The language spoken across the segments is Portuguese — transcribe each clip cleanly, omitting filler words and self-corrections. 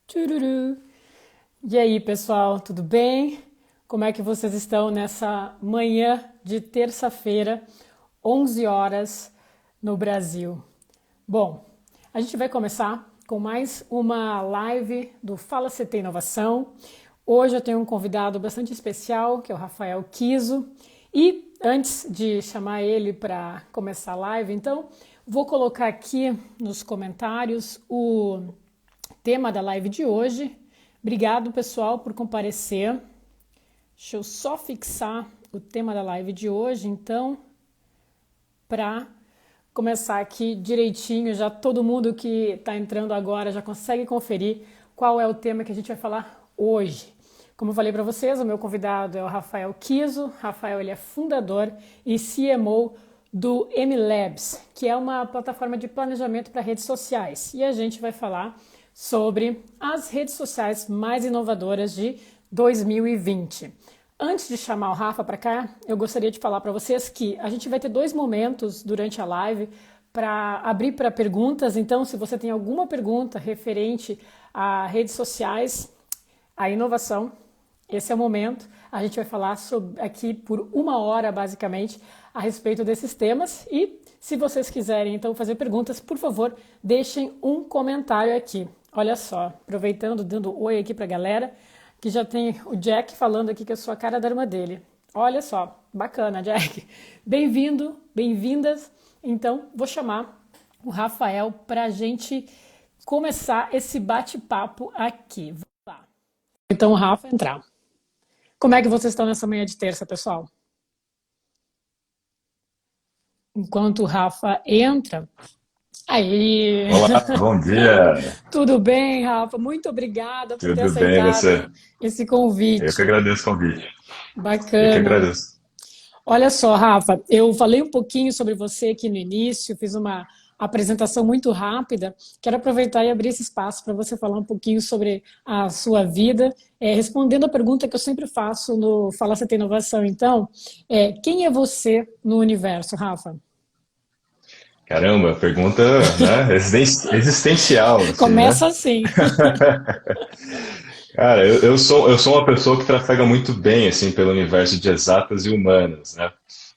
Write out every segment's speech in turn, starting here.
Tchururu. E aí, pessoal, tudo bem? Como é que vocês estão nessa manhã de terça-feira, 11 horas no Brasil? Bom, a gente vai começar com mais uma live do Fala CT Inovação. Hoje eu tenho um convidado bastante especial, que é o Rafael Kiso. E antes de chamar ele para começar a live, então, vou colocar aqui nos comentários o tema da live de hoje. Obrigado, pessoal, por comparecer. Deixa eu só fixar o tema da live de hoje, então, para começar aqui direitinho. Já todo mundo que está entrando agora já consegue conferir qual é o tema que a gente vai falar hoje. Como eu falei para vocês, o meu convidado é o Rafael Kiso. Rafael, ele é fundador e CMO do MLabs, que é uma plataforma de planejamento para redes sociais. E a gente vai falar sobre as redes sociais mais inovadoras de 2020. Antes de chamar o Rafa para cá, eu gostaria de falar para vocês que a gente vai ter dois momentos durante a live para abrir para perguntas. Então, se você tem alguma pergunta referente a redes sociais, a inovação, esse é o momento. A gente vai falar aqui por uma hora, basicamente, a respeito desses temas. E se vocês quiserem, então, fazer perguntas, por favor, deixem um comentário aqui. Olha só, aproveitando, dando oi aqui para a galera, que já tem o Jack falando aqui que eu sou a cara da irmã dele. Olha só, bacana, Jack. Bem-vindo, bem-vindas. Então, vou chamar o Rafael para a gente começar esse bate-papo aqui. Vamos lá. Então, o Rafa entrar. Como é que vocês estão nessa manhã de terça, pessoal? Enquanto o Rafa entra... Aí! Olá, bom dia. Tudo bem, Rafa? Muito obrigada por ter Tudo bem, aceitado você? esse Eu que convite. agradeço o convite. Eu que Bacana. agradeço. Olha só, Rafa, eu falei um pouquinho sobre você aqui no início, fiz uma apresentação muito rápida. Quero aproveitar e abrir esse espaço para você falar um pouquinho sobre a sua vida, respondendo a pergunta que eu sempre faço no Fala CT Inovação. Então, quem é você no universo, Rafa? Caramba, pergunta, né, existencial, assim, né? Começa assim. Cara, eu sou uma pessoa que trafega muito bem, assim, pelo universo de exatas e humanas, né?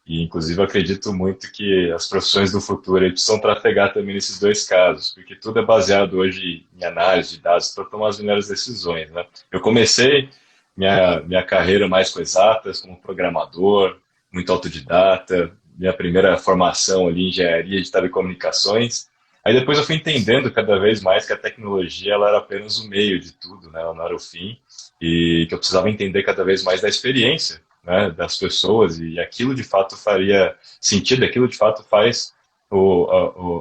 E, inclusive, eu acredito muito que as profissões do futuro aí precisam trafegar também nesses dois casos, porque tudo é baseado hoje em análise de dados para tomar as melhores decisões, né? Eu comecei minha carreira mais com exatas, como programador, muito autodidata, minha primeira formação ali em engenharia de telecomunicações. Aí depois eu fui entendendo cada vez mais que a tecnologia ela era apenas o meio de tudo, né? Ela não era o fim, e que eu precisava entender cada vez mais da experiência, né, das pessoas, e aquilo de fato faria sentido, aquilo de fato faz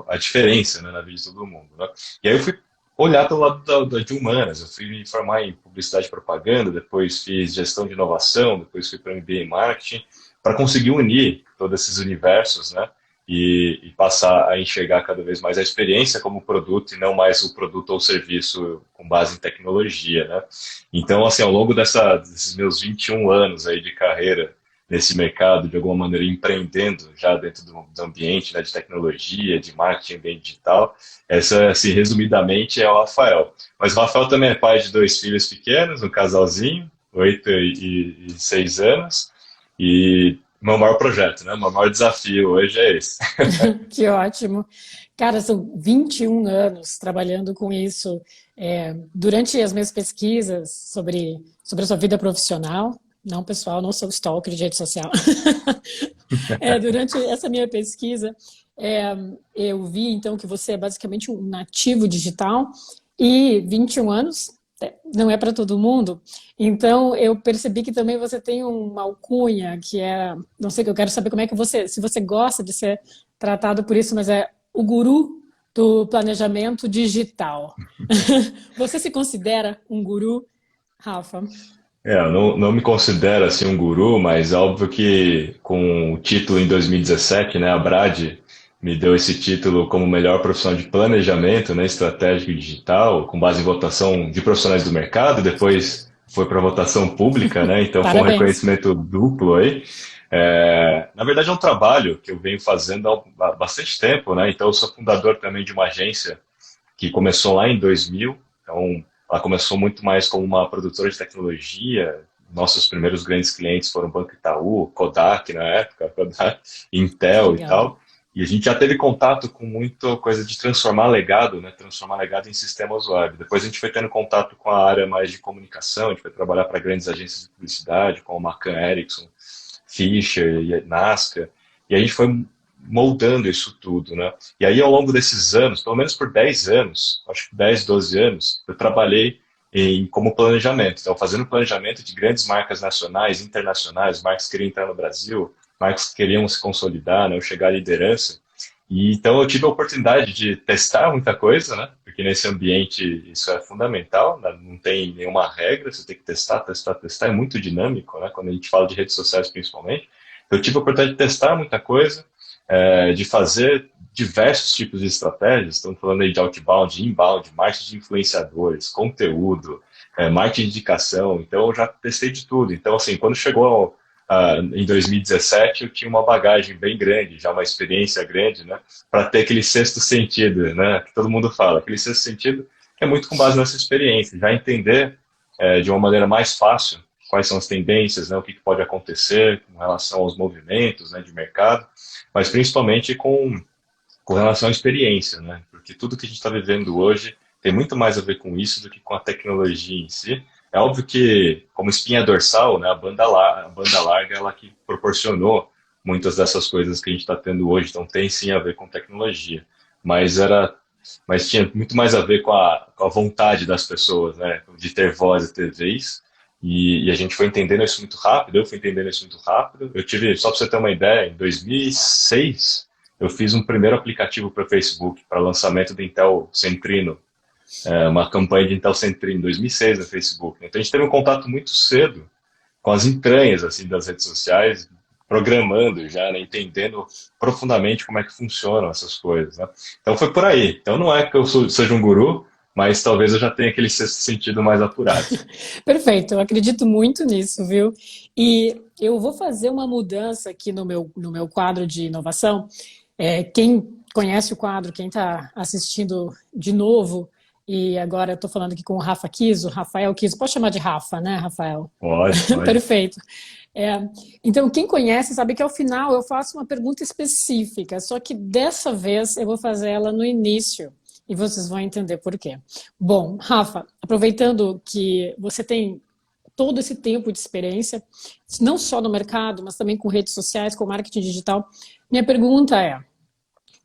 a diferença, né, na vida de todo mundo, né? E aí eu fui olhar pelo lado de humanas, eu fui me formar em publicidade e propaganda, depois fiz gestão de inovação, depois fui para MBA em marketing, para conseguir unir todos esses universos, né, e passar a enxergar cada vez mais a experiência como produto e não mais o produto ou serviço com base em tecnologia, né? Então, assim, ao longo desses meus 21 anos aí de carreira nesse mercado, de alguma maneira empreendendo já dentro do ambiente, né, de tecnologia, de marketing, ambiente digital, essa, assim, resumidamente, é o Rafael. Mas o Rafael também é pai de dois filhos pequenos, um casalzinho, 8 e 6 anos, e meu maior projeto, né, meu maior desafio hoje é esse. Que ótimo. Cara, são 21 anos trabalhando com isso. Durante as minhas pesquisas sobre a sua vida profissional, não, pessoal, não sou stalker de rede social. Durante essa minha pesquisa, é, eu vi, então, que você é basicamente um nativo digital e 21 anos não é para todo mundo. Então, eu percebi que também você tem uma alcunha que é, não sei, que eu quero saber como é que se você gosta de ser tratado por isso, mas é o guru do planejamento digital. Você se considera um guru, Rafa? Eu não me considero assim um guru, mas é óbvio que com o título em 2017, né, a Brad me deu esse título como melhor profissional de planejamento, né, estratégico e digital, com base em votação de profissionais do mercado, depois foi para votação pública, né, então foi um Parabéns. reconhecimento duplo aí. Na verdade é um trabalho que eu venho fazendo há bastante tempo, né, então eu sou fundador também de uma agência que começou lá em 2000, então ela começou muito mais como uma produtora de tecnologia. Nossos primeiros grandes clientes foram o Banco Itaú, Kodak na época, Kodak, Que Intel e legal. tal. E a gente já teve contato com muita coisa de transformar legado, né? Transformar legado em sistemas web. Depois a gente foi tendo contato com a área mais de comunicação, a gente foi trabalhar para grandes agências de publicidade, como a McCann Erickson, Fisher e Nasca. E a gente foi moldando isso tudo, né? E aí, ao longo desses anos, pelo menos por 10 anos, acho que 10, 12 anos, eu trabalhei como planejamento. Então, fazendo planejamento de grandes marcas nacionais, internacionais, marcas que queriam entrar no Brasil, marcas que queriam se consolidar, né, ou chegar à liderança. E, então, eu tive a oportunidade de testar muita coisa, né? Porque nesse ambiente isso é fundamental, né? Não tem nenhuma regra, você tem que testar, testar, testar. É muito dinâmico, né? Quando a gente fala de redes sociais, principalmente. Eu tive a oportunidade de testar muita coisa, de fazer diversos tipos de estratégias. Estamos falando aí de outbound, de inbound, marketing de influenciadores, conteúdo, marketing de indicação. Então, eu já testei de tudo. Então, assim, quando chegou em 2017, eu tinha uma bagagem bem grande, já uma experiência grande, né, para ter aquele sexto sentido, né, que todo mundo fala. Aquele sexto sentido que é muito com base nessa experiência, já entender de uma maneira mais fácil quais são as tendências, né, o que pode acontecer com relação aos movimentos, né, de mercado, mas principalmente com relação à experiência, né, porque tudo que a gente está vivendo hoje tem muito mais a ver com isso do que com a tecnologia em si. É óbvio que, como espinha dorsal, né, a banda larga ela que proporcionou muitas dessas coisas que a gente está tendo hoje, então tem sim a ver com tecnologia, mas mas tinha muito mais a ver com a vontade das pessoas, né, de ter voz e ter vez. E a gente foi entendendo isso muito rápido, eu fui entendendo isso muito rápido. Eu tive, só para você ter uma ideia, em 2006, eu fiz um primeiro aplicativo para Facebook, para lançamento do Intel Centrino, uma campanha de Intel Centrino, em 2006 no Facebook. Então a gente teve um contato muito cedo com as entranhas assim das redes sociais, programando já, né, entendendo profundamente como é que funcionam essas coisas, né? Então foi por aí. Então não é que eu seja um guru, mas talvez eu já tenha aquele sexto sentido mais apurado. Perfeito, eu acredito muito nisso, viu? E eu vou fazer uma mudança aqui no meu quadro de inovação. Quem conhece o quadro, quem está assistindo de novo, e agora eu estou falando aqui com o Rafa Kiso, Rafael Kiso, pode chamar de Rafa, né, Rafael? Pode, pode. Perfeito. É, então, quem conhece sabe que ao final eu faço uma pergunta específica, só que dessa vez eu vou fazer ela no início e vocês vão entender por quê. Bom, Rafa, aproveitando que você tem todo esse tempo de experiência, não só no mercado, mas também com redes sociais, com marketing digital, minha pergunta é: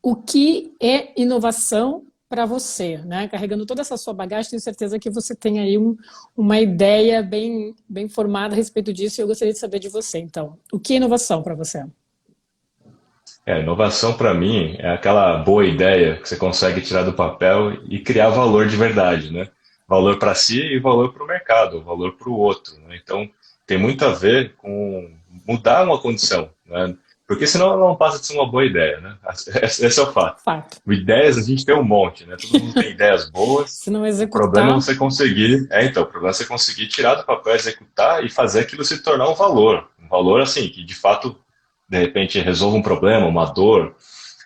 o que é inovação para você, né? Carregando toda essa sua bagagem, tenho certeza que você tem aí uma ideia bem formada a respeito disso e eu gostaria de saber de você. Então, o que é inovação para você? Inovação para mim é aquela boa ideia que você consegue tirar do papel e criar valor de verdade, né? Valor para si e valor para o mercado, valor para o outro, né? Então, tem muito a ver com mudar uma condição, né? Porque senão ela não passa de ser uma boa ideia, né? Esse é o fato. Fato. Ideias a gente tem um monte, né? Todo mundo tem ideias boas. Se não O problema é executar, você conseguir, o problema é você conseguir tirar do papel, executar e fazer aquilo se tornar um valor. Um valor, assim, que de fato de repente resolva um problema, uma dor,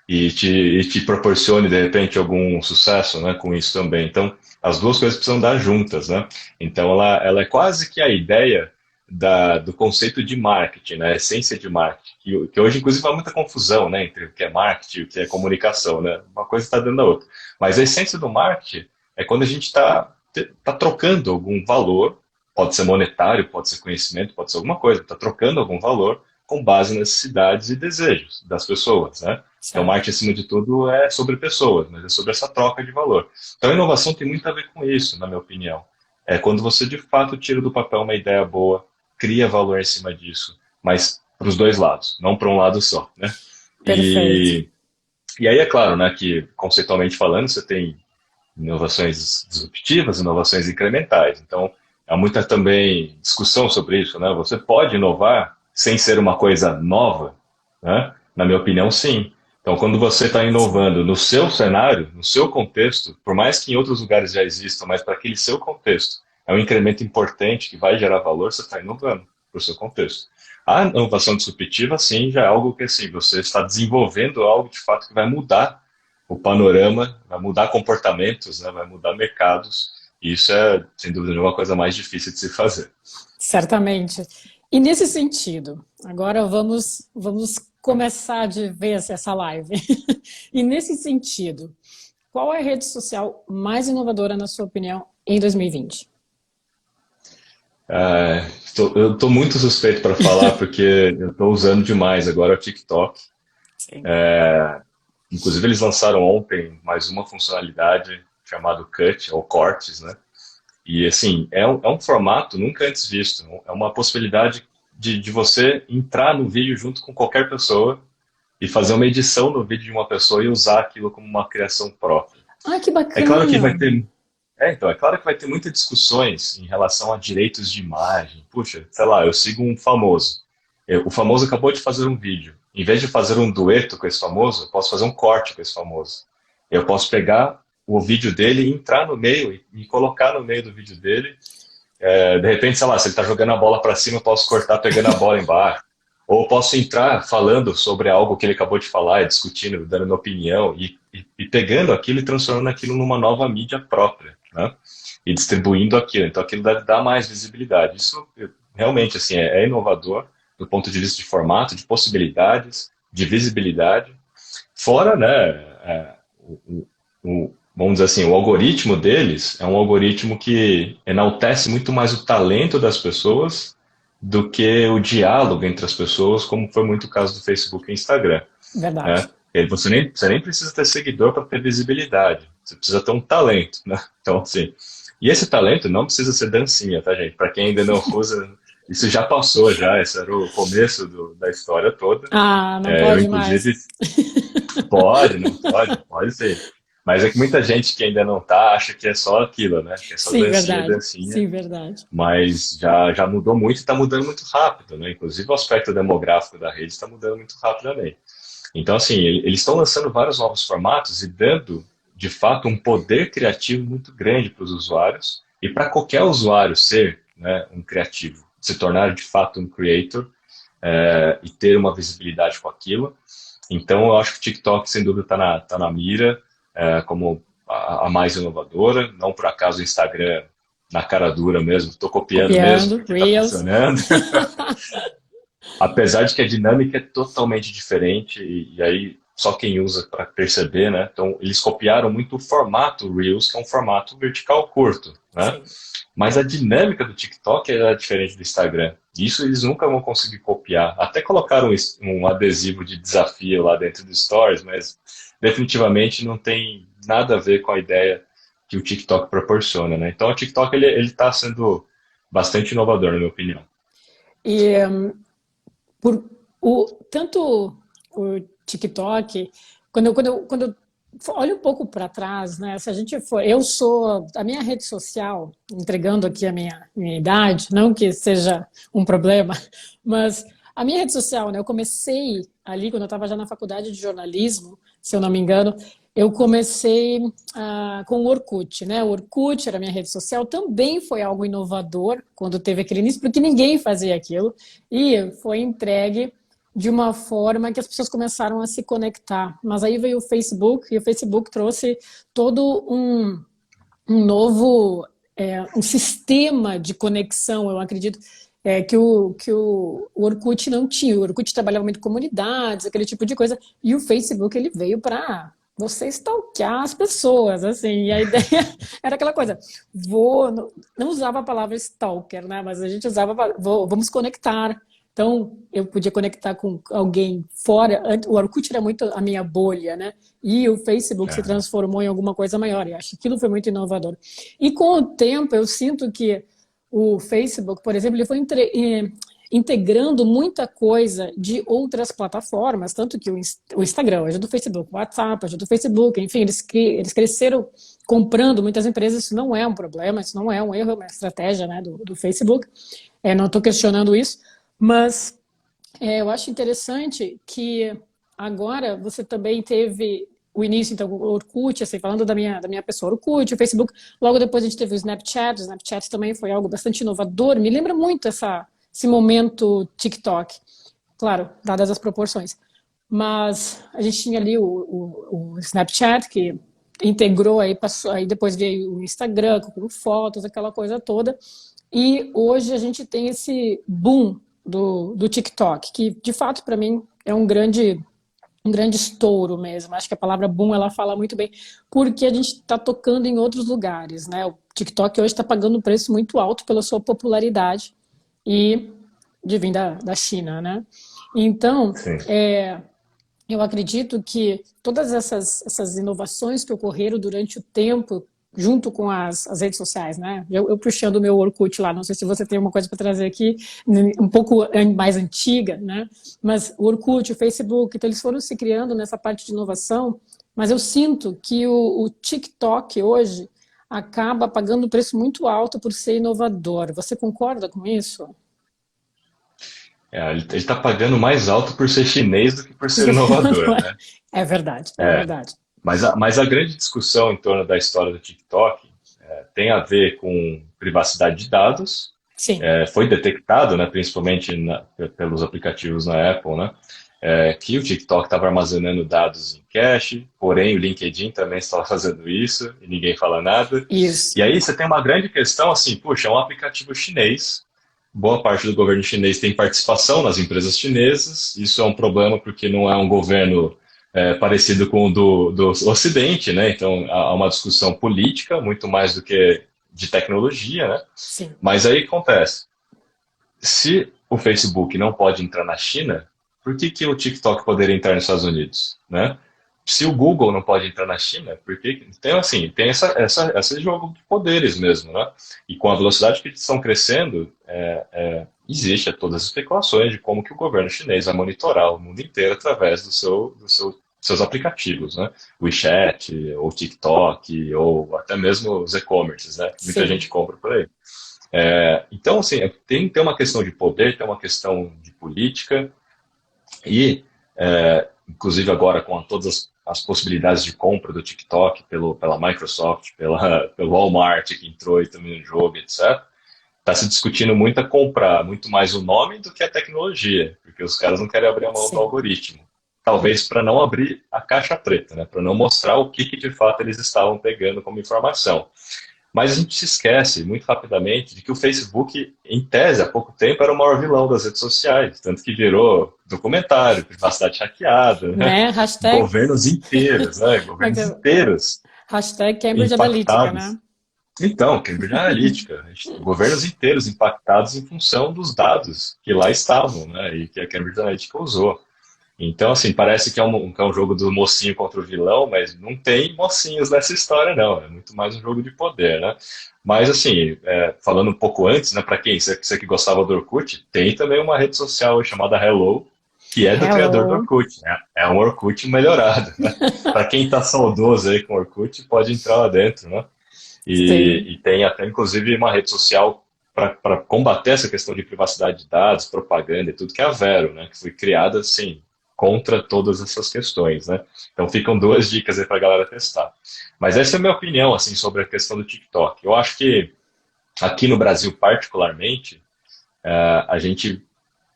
e te proporcione, de repente, algum sucesso, né, com isso também. Então, as duas coisas precisam dar juntas, né? Então, ela é quase que a ideia do conceito de marketing, né, a essência de marketing, que hoje, inclusive, há muita confusão, né, entre o que é marketing e o que é comunicação, né? Uma coisa está dando a outra. Mas a essência do marketing é quando a gente tá trocando algum valor, pode ser monetário, pode ser conhecimento, pode ser alguma coisa, está trocando algum valor com base nas necessidades e desejos das pessoas, né? Então, certo. marketing, acima de tudo, é sobre pessoas, mas é sobre essa troca de valor. Então, a inovação tem muito a ver com isso, na minha opinião. É quando você, de fato, tira do papel uma ideia boa, cria valor em cima disso, mas para os dois lados, não para um lado só, né? Perfeito. E aí é claro, né, que conceitualmente falando, você tem inovações disruptivas, inovações incrementais. Então, há muita também discussão sobre isso, né? Você pode inovar sem ser uma coisa nova, né? Na minha opinião, sim. Então, quando você está Sim. inovando no seu cenário, no seu contexto, por mais que em outros lugares já existam, mas para aquele seu contexto, é um incremento importante que vai gerar valor, você está inovando para o seu contexto. A inovação disruptiva, sim, já é algo que assim, você está desenvolvendo algo de fato que vai mudar o panorama, vai mudar comportamentos, né, vai mudar mercados E isso é, sem dúvida nenhuma, a coisa mais difícil de se fazer. Certamente. E nesse sentido, agora vamos começar de vez essa live. E nesse sentido, qual é a rede social mais inovadora, na sua opinião, em 2020? Eu estou muito suspeito para falar porque eu estou usando demais agora o TikTok. Sim. Inclusive, eles lançaram ontem mais uma funcionalidade chamada Cut, ou Cortes, né? E, assim, é um formato nunca antes visto. É uma possibilidade de você entrar no vídeo junto com qualquer pessoa e fazer uma edição no vídeo de uma pessoa e usar aquilo como uma criação própria. Ah, que É claro que vai bacana! ter, então, é claro que vai ter muitas discussões em relação a direitos de imagem. Puxa, sei lá, eu sigo um famoso. O famoso acabou de fazer um vídeo. Em vez de fazer um dueto com esse famoso, eu posso fazer um corte com esse famoso. Eu posso pegar o vídeo dele e entrar no meio e me colocar no meio do vídeo dele. De repente, sei lá, se ele está jogando a bola para cima, eu posso cortar pegando a bola embaixo. Ou eu posso entrar falando sobre algo que ele acabou de falar, discutindo, dando minha opinião, e pegando aquilo e transformando aquilo numa nova mídia própria, né? E distribuindo aquilo. Então aquilo deve dar mais visibilidade. Isso realmente assim, é inovador do ponto de vista de formato, de possibilidades, de visibilidade. Fora, né, vamos dizer assim, o algoritmo deles é um algoritmo que enaltece muito mais o talento das pessoas do que o diálogo entre as pessoas, como foi muito o caso do Facebook e Instagram, Verdade. né? Você nem precisa ter seguidor para ter visibilidade, você precisa ter um talento, né? Então, assim, e esse talento não precisa ser dancinha, tá, gente? Para quem ainda não usa, isso já passou já, esse era o começo da história toda. Ah, não Eu, pode mais. inclusive, não pode, pode ser. Mas é que muita gente que ainda não tá acha que é só aquilo, né? Que é só Sim, dancinha, verdade. dancinha. Sim, verdade. Mas já mudou muito e está mudando muito rápido, né? Inclusive o aspecto demográfico da rede está mudando muito rapidamente. Então, assim, eles estão lançando vários novos formatos e dando, de fato, um poder criativo muito grande para os usuários e para qualquer usuário ser, né, um criativo, se tornar de fato um creator e ter uma visibilidade com aquilo. Então, eu acho que o TikTok, sem dúvida, tá na mira como a mais inovadora. Não por acaso o Instagram na cara dura mesmo, estou copiando mesmo Copiando, porque está Reels. funcionando. Apesar de que a dinâmica é totalmente diferente, e aí só quem usa para perceber, né? Então, eles copiaram muito o formato Reels, que é um formato vertical curto, né? Sim. Mas a dinâmica do TikTok é diferente do Instagram. Isso eles nunca vão conseguir copiar. Até colocaram um adesivo de desafio lá dentro do Stories, mas definitivamente não tem nada a ver com a ideia que o TikTok proporciona, né? Então o TikTok ele está sendo bastante inovador, na minha opinião. E por tanto o TikTok, quando eu olho um pouco para trás, né? Se a gente for, eu sou a minha rede social, entregando aqui a minha idade, não que seja um problema, mas a minha rede social, né? Eu comecei ali quando eu estava já na faculdade de jornalismo, se eu não me engano, eu comecei com o Orkut, né? O Orkut era a minha rede social, também foi algo inovador quando teve aquele início, porque ninguém fazia aquilo, e foi entregue de uma forma que as pessoas começaram a se conectar. Mas aí veio o Facebook, e o Facebook trouxe todo um novo um sistema de conexão, eu acredito, que o Orkut não tinha. O Orkut trabalhava muito com comunidades, aquele tipo de coisa, e o Facebook ele veio para você stalkear as pessoas, assim, e a ideia era aquela coisa, não usava a palavra stalker, né, mas a gente usava, vamos conectar. Então, eu podia conectar com alguém fora. O Orkut era muito a minha bolha, né? E o Facebook se transformou em alguma coisa maior. E acho que aquilo foi muito inovador. E com o tempo, eu sinto que o Facebook, por exemplo, ele foi integrando muita coisa de outras plataformas, tanto que o Instagram hoje é do Facebook, o WhatsApp hoje é do Facebook, enfim, eles cresceram comprando muitas empresas. Isso não é um problema, isso não é um erro, é uma estratégia, né, do Facebook. Não estou questionando isso. Mas eu acho interessante que agora você também teve o início, então, o Orkut, assim, falando da minha pessoa, o Orkut, o Facebook, logo depois a gente teve o Snapchat também foi algo bastante inovador, me lembra muito esse momento TikTok, claro, dadas as proporções, mas a gente tinha ali o Snapchat, que integrou aí, passou, aí depois veio o Instagram com fotos, aquela coisa toda. E hoje a gente tem esse boom do TikTok, que de fato para mim é um grande estouro mesmo. Acho que a palavra boom ela fala muito bem, porque a gente está tocando em outros lugares, né? O TikTok hoje está pagando um preço muito alto pela sua popularidade e de vir da China, né? Então, Sim. eu acredito que todas essas inovações que ocorreram durante o tempo, junto com as redes sociais, né? Eu puxando o meu Orkut lá, não sei se você tem uma coisa para trazer aqui, um pouco mais antiga, né? Mas o Orkut, o Facebook, então eles foram se criando nessa parte de inovação, mas eu sinto que o TikTok hoje acaba pagando um preço muito alto por ser inovador. Você concorda com isso? Ele está pagando mais alto por ser chinês do que por ser inovador, né? É verdade, é É, verdade. mas a grande discussão em torno da história do TikTok tem a ver com privacidade de dados. Sim, Foi detectado, né, principalmente pelos aplicativos na Apple, né, que o TikTok estava armazenando dados em cache, porém o LinkedIn também estava fazendo isso e ninguém fala nada. isso. E aí você tem uma grande questão assim, puxa, é um aplicativo chinês, boa parte do governo chinês tem participação nas empresas chinesas, isso é um problema porque não é um governo parecido com o do Ocidente, né? Então há uma discussão política muito mais do que de tecnologia, né? Sim, Mas aí acontece, se o Facebook não pode entrar na China, por que o TikTok poderia entrar nos Estados Unidos, né? Se o Google não pode entrar na China, porque então assim tem esse jogo de poderes mesmo, né? E com a velocidade que eles estão crescendo, existe todas as especulações de como que o governo chinês vai monitorar o mundo inteiro através seus aplicativos, né? WeChat, ou TikTok, ou até mesmo os e-commerces, né? Que muita sim, gente compra por aí. Então, assim, tem uma questão de poder, tem uma questão de política, e, inclusive agora com todas as possibilidades de compra do TikTok pela Microsoft, pelo Walmart que entrou e também no jogo, etc., está se discutindo muito a comprar muito mais o nome do que a tecnologia, porque os caras não querem abrir a mão do sim, algoritmo. Talvez para não abrir a caixa preta, né? Para não mostrar o que de fato eles estavam pegando como informação. Mas a gente se esquece muito rapidamente de que o Facebook, em tese, há pouco tempo, era o maior vilão das redes sociais, tanto que virou documentário, privacidade hackeada, né? né? Hashtag, Governos inteiros, né? como é que Governos é? inteiros Hashtag Cambridge Analytica, impactados. né? Então, Cambridge Analytica, governos inteiros impactados em função dos dados que lá estavam, né? E que a Cambridge Analytica usou. Então, assim, parece que é um jogo do mocinho contra o vilão, mas não tem mocinhos nessa história, não. É muito mais um jogo de poder, né? Mas, assim, falando um pouco antes, né, para quem você que gostava do Orkut, tem também uma rede social chamada Hello, que é do criador do Hello. Orkut, né? É um Orkut melhorado, né? Para quem está saudoso aí com o Orkut, pode entrar lá dentro, né? Sim, E tem até, inclusive, uma rede social para combater essa questão de privacidade de dados, propaganda e tudo, que é a Vero, né? Que foi criada, assim, contra todas essas questões, né? Então ficam duas dicas aí para a galera testar. Mas essa é a minha opinião, assim, sobre a questão do TikTok. Eu acho que aqui no Brasil, particularmente, a gente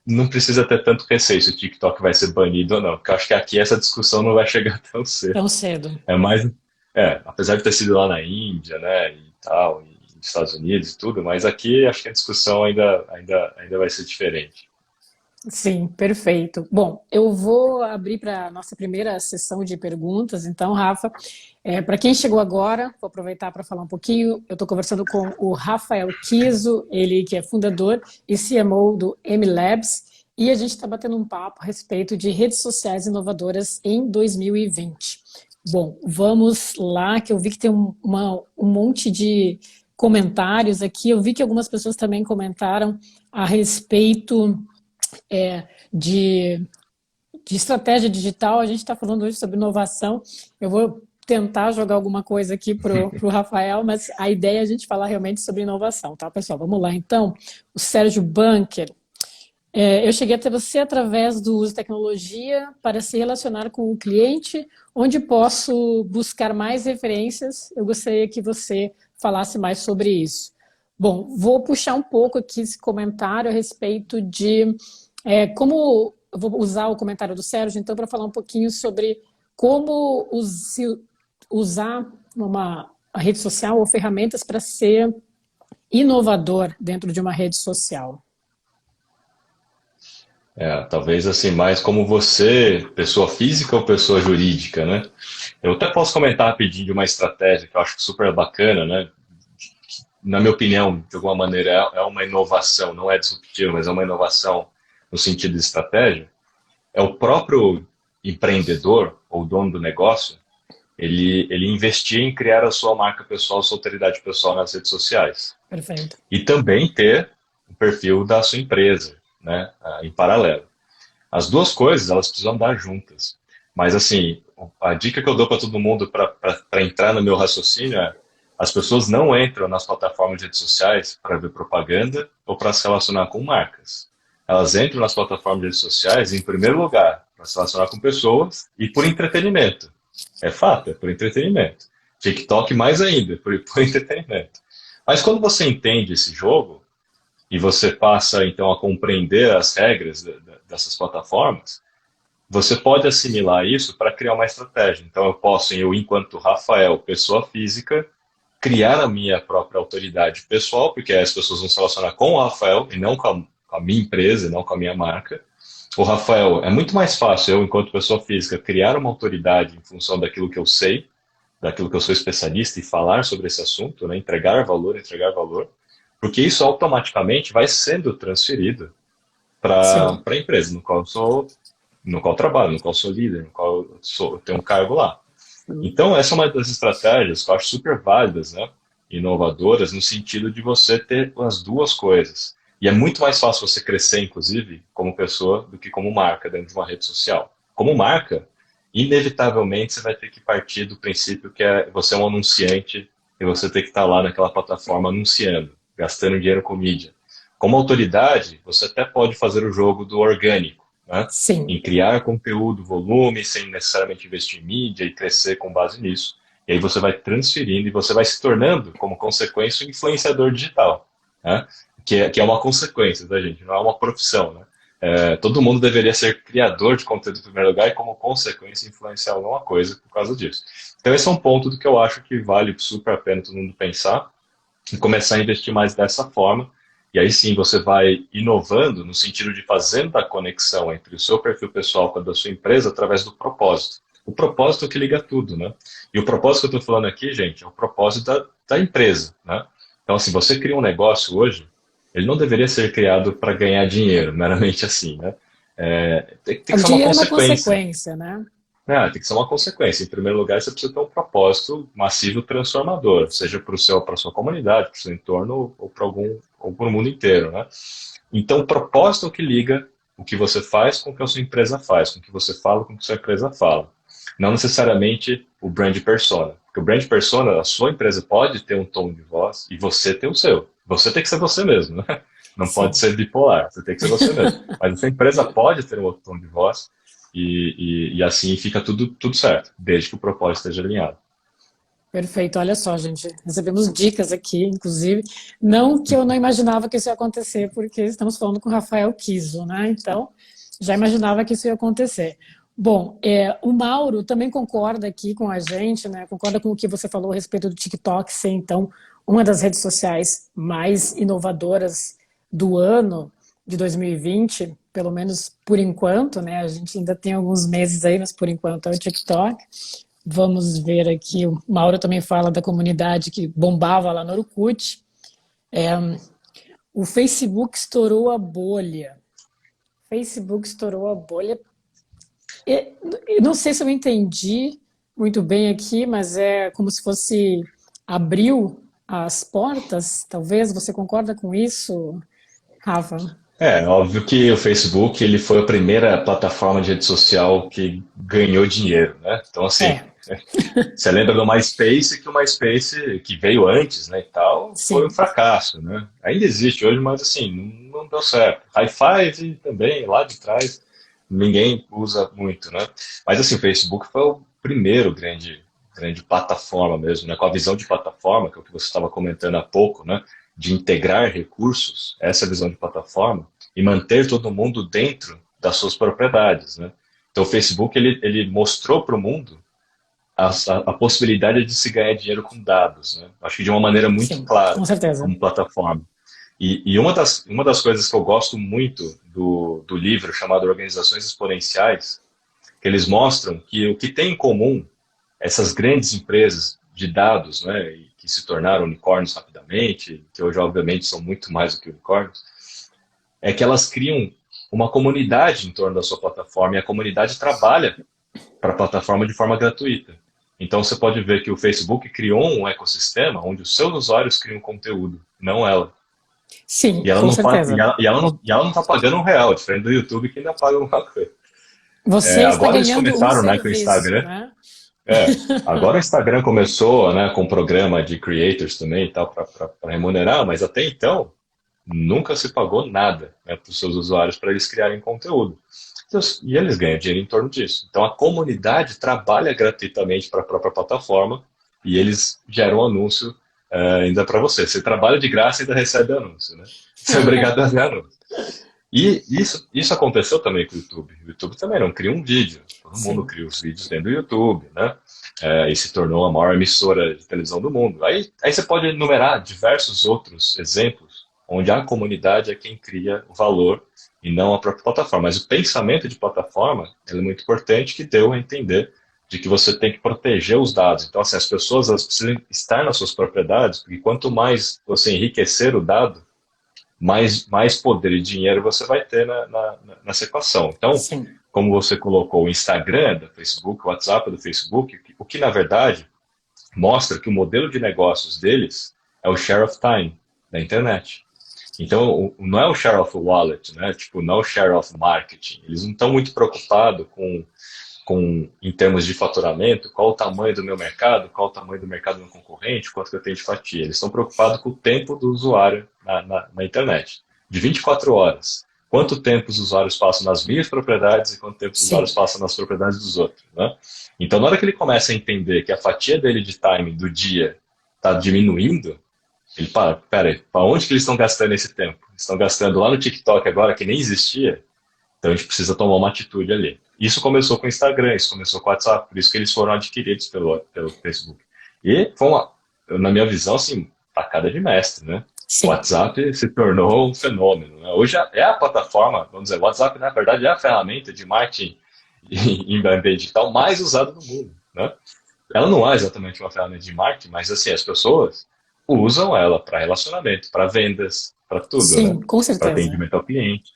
não precisa ter tanto receio se o TikTok vai ser banido ou não, porque eu acho que aqui essa discussão não vai chegar tão cedo. tão cedo. É mais, apesar de ter sido lá na Índia, né, e tal, e nos Estados Unidos e tudo, mas aqui acho que a discussão ainda vai ser diferente. Sim, perfeito. Bom, eu vou abrir para a nossa primeira sessão de perguntas. Então, Rafa, para quem chegou agora, vou aproveitar para falar um pouquinho. Eu estou conversando com o Rafael Kiso, ele que é fundador e CMO do M-Labs, e a gente está batendo um papo a respeito de redes sociais inovadoras em 2020. Bom, vamos lá, que eu vi que tem um monte de comentários aqui. Eu vi que algumas pessoas também comentaram a respeito de, de estratégia digital. A gente está falando hoje sobre inovação. Eu vou tentar jogar alguma coisa aqui para o Rafael, mas a ideia é a gente falar realmente sobre inovação, tá, pessoal? Vamos lá, então. O Sérgio Bunker. Eu cheguei até você através do uso de tecnologia para se relacionar com o cliente, onde posso buscar mais referências. Eu gostaria que você falasse mais sobre isso. Bom, vou puxar um pouco aqui esse comentário a respeito de como. Eu vou usar o comentário do Sérgio, então, para falar um pouquinho sobre como usar a rede social ou ferramentas para ser inovador dentro de uma rede social? Talvez assim, mais como você, pessoa física ou pessoa jurídica, né? Eu até posso comentar rapidinho de uma estratégia que eu acho super bacana, né? Na minha opinião, de alguma maneira, é uma inovação, não é disruptiva, mas é uma inovação no sentido de estratégia. É o próprio empreendedor ou dono do negócio, ele investir em criar a sua marca pessoal, sua autoridade pessoal nas redes sociais. Perfeito. E também ter o perfil da sua empresa, né, em paralelo. As duas coisas, elas precisam andar juntas. Mas, assim, a dica que eu dou para todo mundo para entrar no meu raciocínio é: as pessoas não entram nas plataformas de redes sociais para ver propaganda ou para se relacionar com marcas. Elas entram nas plataformas de redes sociais, em primeiro lugar, para se relacionar com pessoas e por entretenimento. É fato, é por entretenimento. TikTok mais ainda, por entretenimento. Mas quando você entende esse jogo, e você passa então a compreender as regras dessas plataformas, você pode assimilar isso para criar uma estratégia. Então eu posso, eu enquanto Rafael, pessoa física, criar a minha própria autoridade pessoal, porque as pessoas vão se relacionar com o Rafael e não com a minha empresa, não com a minha marca. O Rafael, é muito mais fácil eu, enquanto pessoa física, criar uma autoridade em função daquilo que eu sei, daquilo que eu sou especialista e falar sobre esse assunto, né? Entregar valor, porque isso automaticamente vai sendo transferido para Sim. a empresa no qual trabalho, no qual sou líder, no qual eu tenho um cargo lá. Então, essa é uma das estratégias que eu acho super válidas, né? Inovadoras, no sentido de você ter as duas coisas. E é muito mais fácil você crescer, inclusive, como pessoa, do que como marca dentro de uma rede social. Como marca, inevitavelmente você vai ter que partir do princípio que você é um anunciante e você tem que estar lá naquela plataforma anunciando, gastando dinheiro com mídia. Como autoridade, você até pode fazer o jogo do orgânico, né? Sim. Em criar conteúdo, volume, sem necessariamente investir em mídia e crescer com base nisso. E aí você vai transferindo e você vai se tornando, como consequência, um influenciador digital, né? Que é uma consequência, tá, gente? Não é uma profissão, né? Todo mundo deveria ser criador de conteúdo em primeiro lugar e, como consequência, influenciar alguma coisa por causa disso. Então, esse é um ponto do que eu acho que vale super a pena todo mundo pensar e começar a investir mais dessa forma. E aí sim você vai inovando no sentido de fazendo a conexão entre o seu perfil pessoal com a da sua empresa através do propósito. O propósito é o que liga tudo, né? E o propósito que eu estou falando aqui, gente, é o propósito da empresa, né? Então, se você cria um negócio hoje, ele não deveria ser criado para ganhar dinheiro, meramente assim, né? Tem O que ser uma dinheiro é uma consequência. consequência, né? Tem que ser uma consequência. Em primeiro lugar, você precisa ter um propósito massivo transformador, seja para a sua comunidade, para o seu entorno ou para o mundo inteiro, né? Então, o propósito é o que liga o que você faz com o que a sua empresa faz, com o que você fala com o que a sua empresa fala. Não necessariamente o brand persona. Porque o brand persona, a sua empresa pode ter um tom de voz e você tem o seu. Você tem que ser você mesmo, né? Não pode Sim. ser bipolar, você tem que ser você mesmo. Mas a sua empresa pode ter um outro tom de voz e assim fica tudo certo, desde que o propósito esteja alinhado. Perfeito, olha só, gente, recebemos dicas aqui, inclusive, não que eu não imaginava que isso ia acontecer, porque estamos falando com o Rafael Kiso, né? Então, já imaginava que isso ia acontecer. Bom, o Mauro também concorda aqui com a gente, né? Concorda com o que você falou a respeito do TikTok ser, então, uma das redes sociais mais inovadoras do ano de 2020, pelo menos por enquanto, né? A gente ainda tem alguns meses aí, mas por enquanto é o TikTok. Vamos ver aqui, o Mauro também fala da comunidade que bombava lá no Orkut. O Facebook estourou a bolha. Facebook estourou a bolha. Eu não sei se eu entendi muito bem aqui, mas é como se fosse abriu as portas, talvez. Você concorda com isso, Rafa? Óbvio que o Facebook ele foi a primeira plataforma de rede social que ganhou dinheiro, né? Então, assim, É, você lembra do MySpace, que o MySpace, que veio antes, né, e tal, foi um sim, fracasso, né? Ainda existe hoje, mas assim, não deu certo. High Five também, lá de trás, ninguém usa muito, né? Mas assim, o Facebook foi o primeiro grande plataforma mesmo, né? Com a visão de plataforma, que é o que você estava comentando há pouco, né? De integrar recursos, essa visão de plataforma, e manter todo mundo dentro das suas propriedades, né? Então o Facebook, ele mostrou para o mundo a possibilidade de se ganhar dinheiro com dados, né? Acho que de uma maneira muito Sim, com clara, certeza. como plataforma. E uma das coisas que eu gosto muito do livro chamado Organizações Exponenciais, que eles mostram que o que tem em comum essas grandes empresas de dados, né, e que se tornaram unicórnios rapidamente, que hoje obviamente são muito mais do que unicórnios, é que elas criam uma comunidade em torno da sua plataforma e a comunidade trabalha para a plataforma de forma gratuita. Então você pode ver que o Facebook criou um ecossistema onde os seus usuários criam conteúdo, não ela. Sim, E ela com não certeza. e ela não está pagando um real, diferente do YouTube que ainda paga uma coisa. Você está Agora eles ganhando um começaram, né, com o serviço, Instagram. né? Agora o Instagram começou, né, com um programa de creators também e tal para remunerar, mas até então nunca se pagou nada, né, para os seus usuários para eles criarem conteúdo. E eles ganham dinheiro em torno disso. Então a comunidade trabalha gratuitamente para a própria plataforma e eles geram anúncio ainda para você. Você trabalha de graça e ainda recebe anúncio, né? Você é obrigado a ver anúncio. E isso aconteceu também com o YouTube. O YouTube também não cria um vídeo. Todo mundo Sim, cria os vídeos dentro do YouTube, né? E se tornou a maior emissora de televisão do mundo. Aí você pode enumerar diversos outros exemplos onde a comunidade é quem cria o valor e não a própria plataforma. Mas o pensamento de plataforma é muito importante, que deu a entender de que você tem que proteger os dados. Então, assim, as pessoas elas precisam estar nas suas propriedades, porque quanto mais você enriquecer o dado, mais poder e dinheiro você vai ter nessa equação. Então, sim, como você colocou o Instagram do Facebook, o WhatsApp do Facebook, o que na verdade mostra que o modelo de negócios deles é o share of time da internet. Então, não é o share of wallet, né? Tipo, não é o share of marketing. Eles não estão muito preocupados em termos de faturamento, qual o tamanho do meu mercado, qual o tamanho do mercado do meu concorrente, quanto que eu tenho de fatia. Eles estão preocupados com o tempo do usuário na internet, de 24 horas. Quanto tempo os usuários passam nas minhas propriedades e quanto tempo os usuários sim, passam nas propriedades dos outros, né? Então, na hora que ele começa a entender que a fatia dele de time do dia está diminuindo, ele para, peraí, para onde que eles estão gastando esse tempo? Estão gastando lá no TikTok agora, que nem existia, então a gente precisa tomar uma atitude ali. Isso começou com o Instagram, isso começou com o WhatsApp, por isso que eles foram adquiridos pelo Facebook. E foi na minha visão, assim, tacada de mestre, né? O sim, WhatsApp se tornou um fenômeno, né? Hoje é a plataforma, vamos dizer, o WhatsApp na verdade é a ferramenta de marketing em ambiente digital mais usada no mundo, né? Ela não é exatamente uma ferramenta de marketing, mas assim, as pessoas usam ela para relacionamento, para vendas, para tudo, né? sim, com Para certeza. atendimento ao cliente.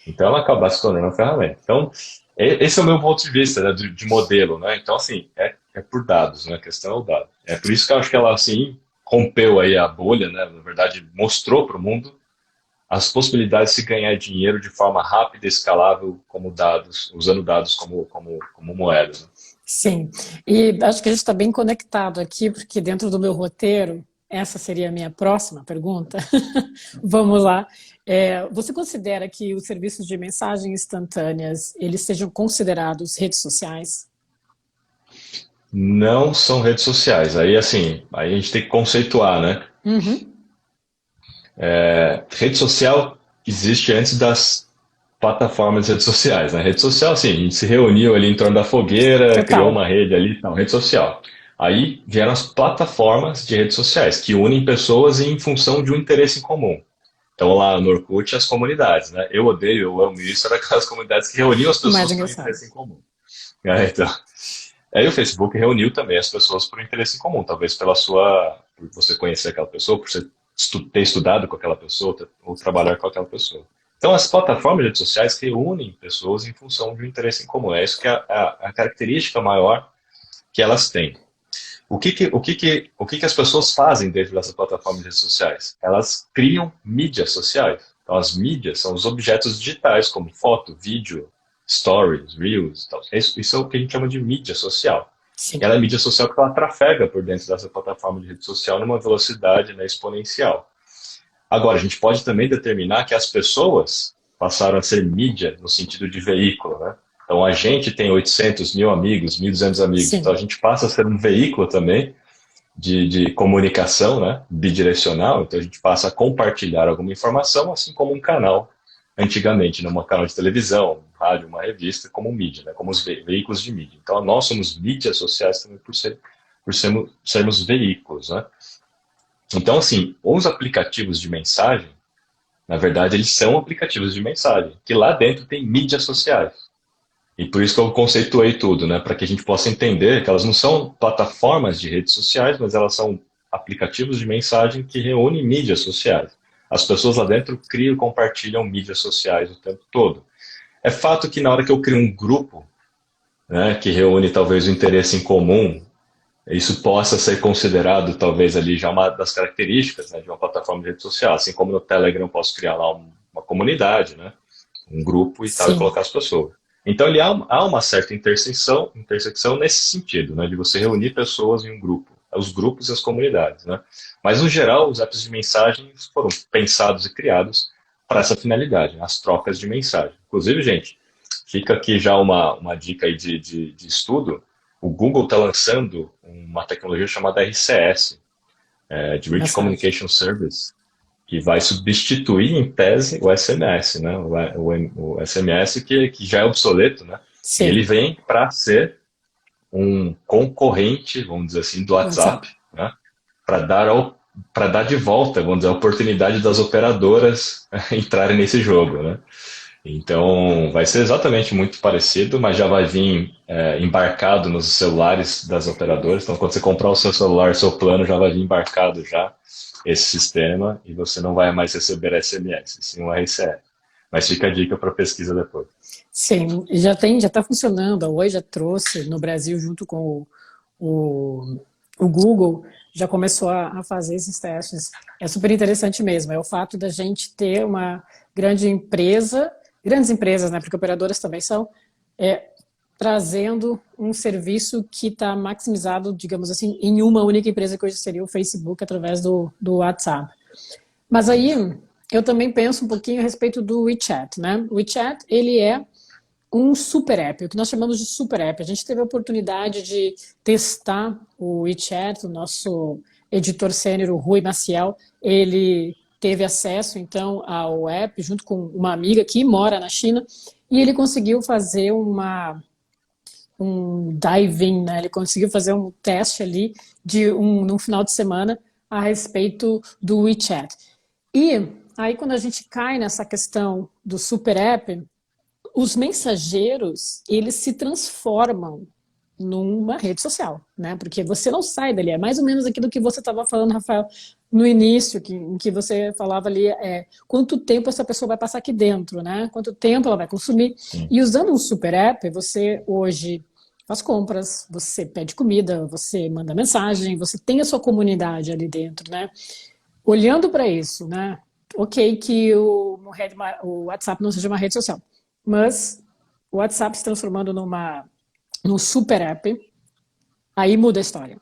Então ela acaba se tornando uma ferramenta. Então, esse é o meu ponto de vista, né, de modelo, né? Então, assim, é por dados, né? A questão é o dado. É por isso que eu acho que ela, assim, rompeu aí a bolha, né? Na verdade, mostrou para o mundo as possibilidades de se ganhar dinheiro de forma rápida e escalável como dados, usando dados como moeda, né? Sim, e acho que a gente está bem conectado aqui, porque dentro do meu roteiro, essa seria a minha próxima pergunta. Vamos lá. Você considera que os serviços de mensagens instantâneas, eles sejam considerados redes sociais? Não são redes sociais. Aí, assim, aí a gente tem que conceituar, né? Uhum, Rede social existe antes das plataformas de redes sociais, né? Rede social, sim, a gente se reuniu ali em torno da fogueira, criou total. uma rede ali e tal, rede social. Aí vieram as plataformas de redes sociais, que unem pessoas em função de um interesse em comum. Então lá no Orkut, as comunidades, né? Eu odeio, eu amo isso, era aquelas comunidades que reuniam as O mais pessoas por engraçado. interesse em comum. Então, aí o Facebook reuniu também as pessoas por interesse em comum, talvez por você conhecer aquela pessoa, por você ter estudado com aquela pessoa, ou trabalhar com aquela pessoa. Então as plataformas de redes sociais reúnem pessoas em função de um interesse em comum. É isso que é a característica maior que elas têm. O que que as pessoas fazem dentro dessas plataformas de redes sociais? Elas criam mídias sociais. Então as mídias são os objetos digitais, como foto, vídeo, stories, reels e tal. Isso é o que a gente chama de mídia social. E Sim, ela é mídia social porque ela trafega por dentro dessa plataforma de rede social numa velocidade, né, exponencial. Agora, a gente pode também determinar que as pessoas passaram a ser mídia no sentido de veículo, né? Então, a gente tem 800 mil amigos, 1.200 amigos, então a sim, gente passa a ser um veículo também de comunicação, né, bidirecional, então a gente passa a compartilhar alguma informação, assim como um canal, antigamente, num canal de televisão, rádio, uma revista, como mídia, né? Como os veículos de mídia. Então, nós somos mídias sociais também sermos veículos, né? Então, assim, os aplicativos de mensagem, na verdade, eles são aplicativos de mensagem, que lá dentro tem mídias sociais. E por isso que eu conceituei tudo, né? Para que a gente possa entender que elas não são plataformas de redes sociais, mas elas são aplicativos de mensagem que reúnem mídias sociais. As pessoas lá dentro criam e compartilham mídias sociais o tempo todo. É fato que na hora que eu crio um grupo, né, que reúne talvez o interesse em comum, isso possa ser considerado talvez ali já uma das características, né, de uma plataforma de rede social. Assim como no Telegram eu posso criar lá uma comunidade, né? Um grupo e tal, e Sim. colocar as pessoas. Então, há uma certa intersecção nesse sentido, né, de você reunir pessoas em um grupo, os grupos e as comunidades, né? Mas, no geral, os apps de mensagens foram pensados e criados para essa finalidade, as trocas de mensagem. Inclusive, gente, fica aqui já uma dica aí de estudo. O Google está lançando uma tecnologia chamada RCS, de Rich Mensagem. Communication Service, que vai substituir, em tese, o SMS, né? O SMS que já é obsoleto, né? E ele Sim. vem para ser um concorrente, vamos dizer assim, do WhatsApp, WhatsApp. né? Para dar de volta, vamos dizer, a oportunidade das operadoras entrarem nesse jogo, né? Então, vai ser exatamente muito parecido, mas já vai vir embarcado nos celulares das operadoras. Então, quando você comprar o seu celular, seu plano já vai vir embarcado já esse sistema e você não vai mais receber SMS, sim um RCE. Mas fica a dica para pesquisa depois. Sim, já está funcionando. A Oi já trouxe no Brasil, junto com o, o Google, já começou a fazer esses testes. É super interessante mesmo. É o fato da gente ter uma grande empresa, grandes empresas, né? Porque operadoras também são, trazendo um serviço que está maximizado, digamos assim, em uma única empresa, que hoje seria o Facebook, através do WhatsApp. Mas aí eu também penso um pouquinho a respeito do WeChat, né? O WeChat, ele é um super app, o que nós chamamos de super app. A gente teve a oportunidade de testar o WeChat, o nosso editor sênior, o Rui Maciel, ele teve acesso, então, ao app, junto com uma amiga que mora na China, e ele conseguiu fazer um dive-in, né? Ele conseguiu fazer um teste ali num final de semana a respeito do WeChat. E aí, quando a gente cai nessa questão do super app, os mensageiros, eles se transformam numa rede social, né? Porque você não sai dali. É mais ou menos aquilo que você estava falando, Rafael, no início, em que você falava ali, quanto tempo essa pessoa vai passar aqui dentro, né? Quanto tempo ela vai consumir. Sim. E usando um super app, você hoje faz compras, você pede comida, você manda mensagem, você tem a sua comunidade ali dentro, né? Olhando para isso, né? Ok que o WhatsApp não seja uma rede social, mas o WhatsApp se transformando num super app, aí muda a história.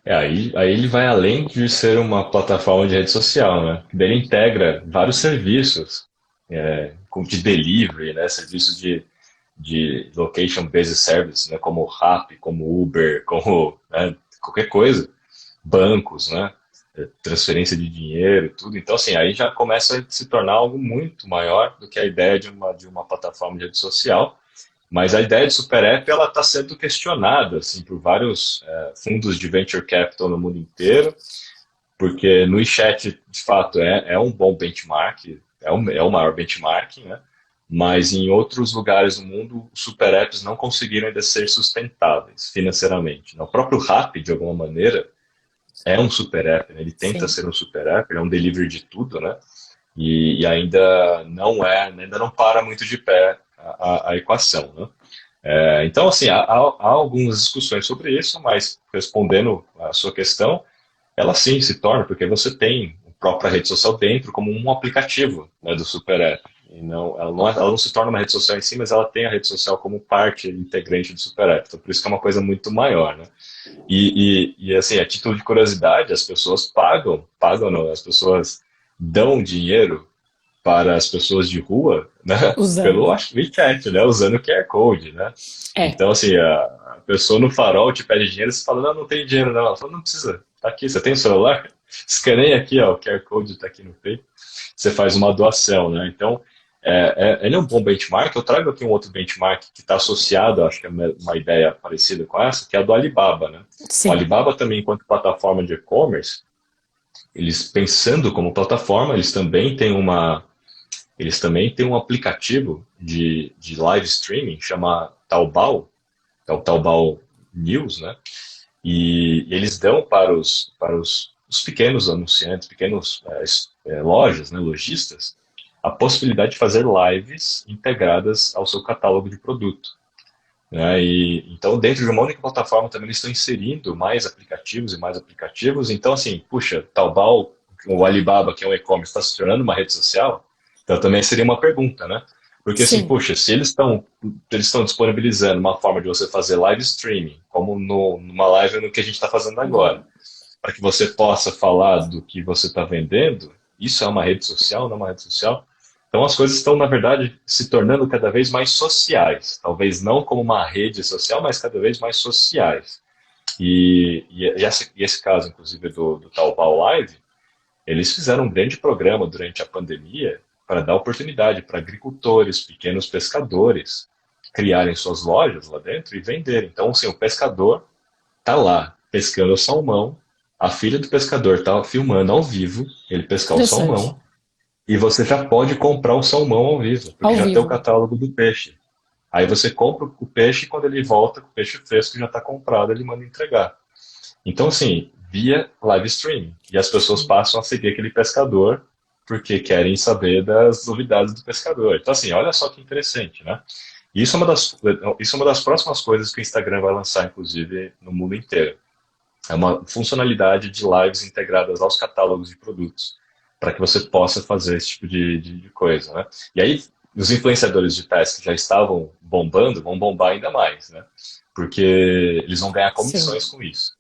Aí ele vai além de ser uma plataforma de rede social, né? Ele integra vários serviços, como de delivery, né? Serviços de location-based service, né? Como Rappi, como Uber, como, né? Qualquer coisa, bancos, né? Transferência de dinheiro, tudo. Então, assim, aí já começa a se tornar algo muito maior do que a ideia de uma plataforma de rede social. Mas a ideia de super app ela está sendo questionada assim por vários fundos de venture capital no mundo inteiro, porque no WeChat de fato é um bom benchmark, é o maior benchmark, né? Mas em outros lugares do mundo, os super apps não conseguiram ainda ser sustentáveis financeiramente. O próprio Rappi, de alguma maneira, é um super app, né? Ele tenta Sim, ser um super app, ele é um delivery de tudo, né? E ainda não para muito de pé a equação, né? Então, assim, há algumas discussões sobre isso, mas respondendo a sua questão, ela sim se torna, porque você tem a própria rede social dentro como um aplicativo, né, do Super App. E ela não se torna uma rede social em si, mas ela tem a rede social como parte integrante do Super App. Então, por isso que é uma coisa muito maior, né? Assim, a título de curiosidade, as pessoas pagam não, as pessoas dão dinheiro para as pessoas de rua, né, pelo usando. WeChat, né, usando o QR Code, né. É, Então, assim, a pessoa no farol te pede dinheiro, você fala, não, não tem dinheiro não. Ela fala, não precisa, tá aqui, você tem o celular? Escaneia aqui, ó, o QR Code tá aqui no Pay. Você faz uma doação, né. Então, ele é um bom benchmark. Eu trago aqui um outro benchmark que está associado, acho que é uma ideia parecida com essa, que é a do Alibaba, né? O Sim, Alibaba também, enquanto plataforma de e-commerce, eles pensando como plataforma, eles também têm um aplicativo de live streaming, chama Taobao, é o Taobao News, né? E eles dão os pequenos anunciantes, pequenos lojas, né, lojistas, a possibilidade de fazer lives integradas ao seu catálogo de produto. Né? E, então, dentro de uma única plataforma também eles estão inserindo mais aplicativos e mais aplicativos. Então, assim, puxa, Taobao, o Alibaba, que é um e-commerce, está se tornando uma rede social? Então, também seria uma pergunta, né? Porque, assim, sim. puxa, se eles estão disponibilizando uma forma de você fazer live streaming, como numa live no que a gente está fazendo agora, Uhum. para que você possa falar do que você está vendendo, isso é uma rede social, não é uma rede social? Então as coisas estão, na verdade, se tornando cada vez mais sociais. Talvez não como uma rede social, mas cada vez mais sociais. E esse caso, inclusive, do Taobao Live, eles fizeram um grande programa durante a pandemia para dar oportunidade para agricultores, pequenos pescadores, criarem suas lojas lá dentro e venderem. Então, assim, o pescador tá lá pescando o salmão, a filha do pescador tá filmando ao vivo ele pescar o Interessante. salmão, e você já pode comprar o salmão ao vivo, porque Ao já tem o vivo. catálogo do peixe. Aí você compra o peixe e quando ele volta com o peixe fresco já está comprado, ele manda entregar. Então, assim, via live streaming. E as pessoas Sim. passam a seguir aquele pescador porque querem saber das novidades do pescador. Então, assim, olha só que interessante, né? E isso é uma das próximas coisas que o Instagram vai lançar, inclusive, no mundo inteiro. É uma funcionalidade de lives integradas aos catálogos de produtos, para que você possa fazer esse tipo de coisa, né? E aí, os influenciadores digitais que já estavam bombando, vão bombar ainda mais, né? Porque eles vão ganhar Sim. comissões com isso.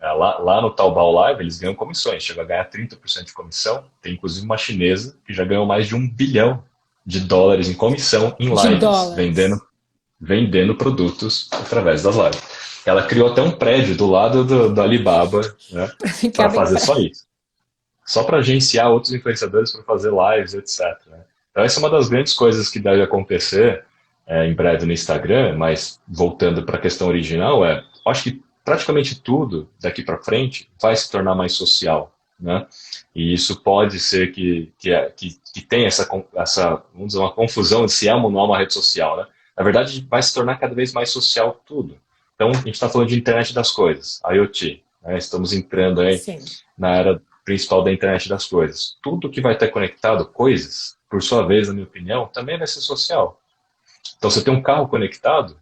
Lá no Taobao Live, eles ganham comissões, chega a ganhar 30% de comissão. Tem inclusive uma chinesa que já ganhou mais de US$ 1 bilhão em comissão em De lives, vendendo dólares. vendendo produtos através das lives. Ela criou até um prédio do lado do Alibaba, né, Para ficar para bem fazer só perto. isso. Só para agenciar outros influenciadores para fazer lives, etc. Né? Então, essa é uma das grandes coisas que deve acontecer em breve no Instagram, mas voltando para a questão original, acho que praticamente tudo daqui para frente vai se tornar mais social. Né? E isso pode ser que tenha vamos dizer, uma confusão de se é ou não é uma rede social. Né? Na verdade, vai se tornar cada vez mais social tudo. Então, a gente está falando de internet das coisas, IoT. Né? Estamos entrando aí Sim. na era principal da internet das coisas. Tudo que vai estar conectado, coisas, por sua vez, na minha opinião, também vai ser social. Então, você tem um carro conectado,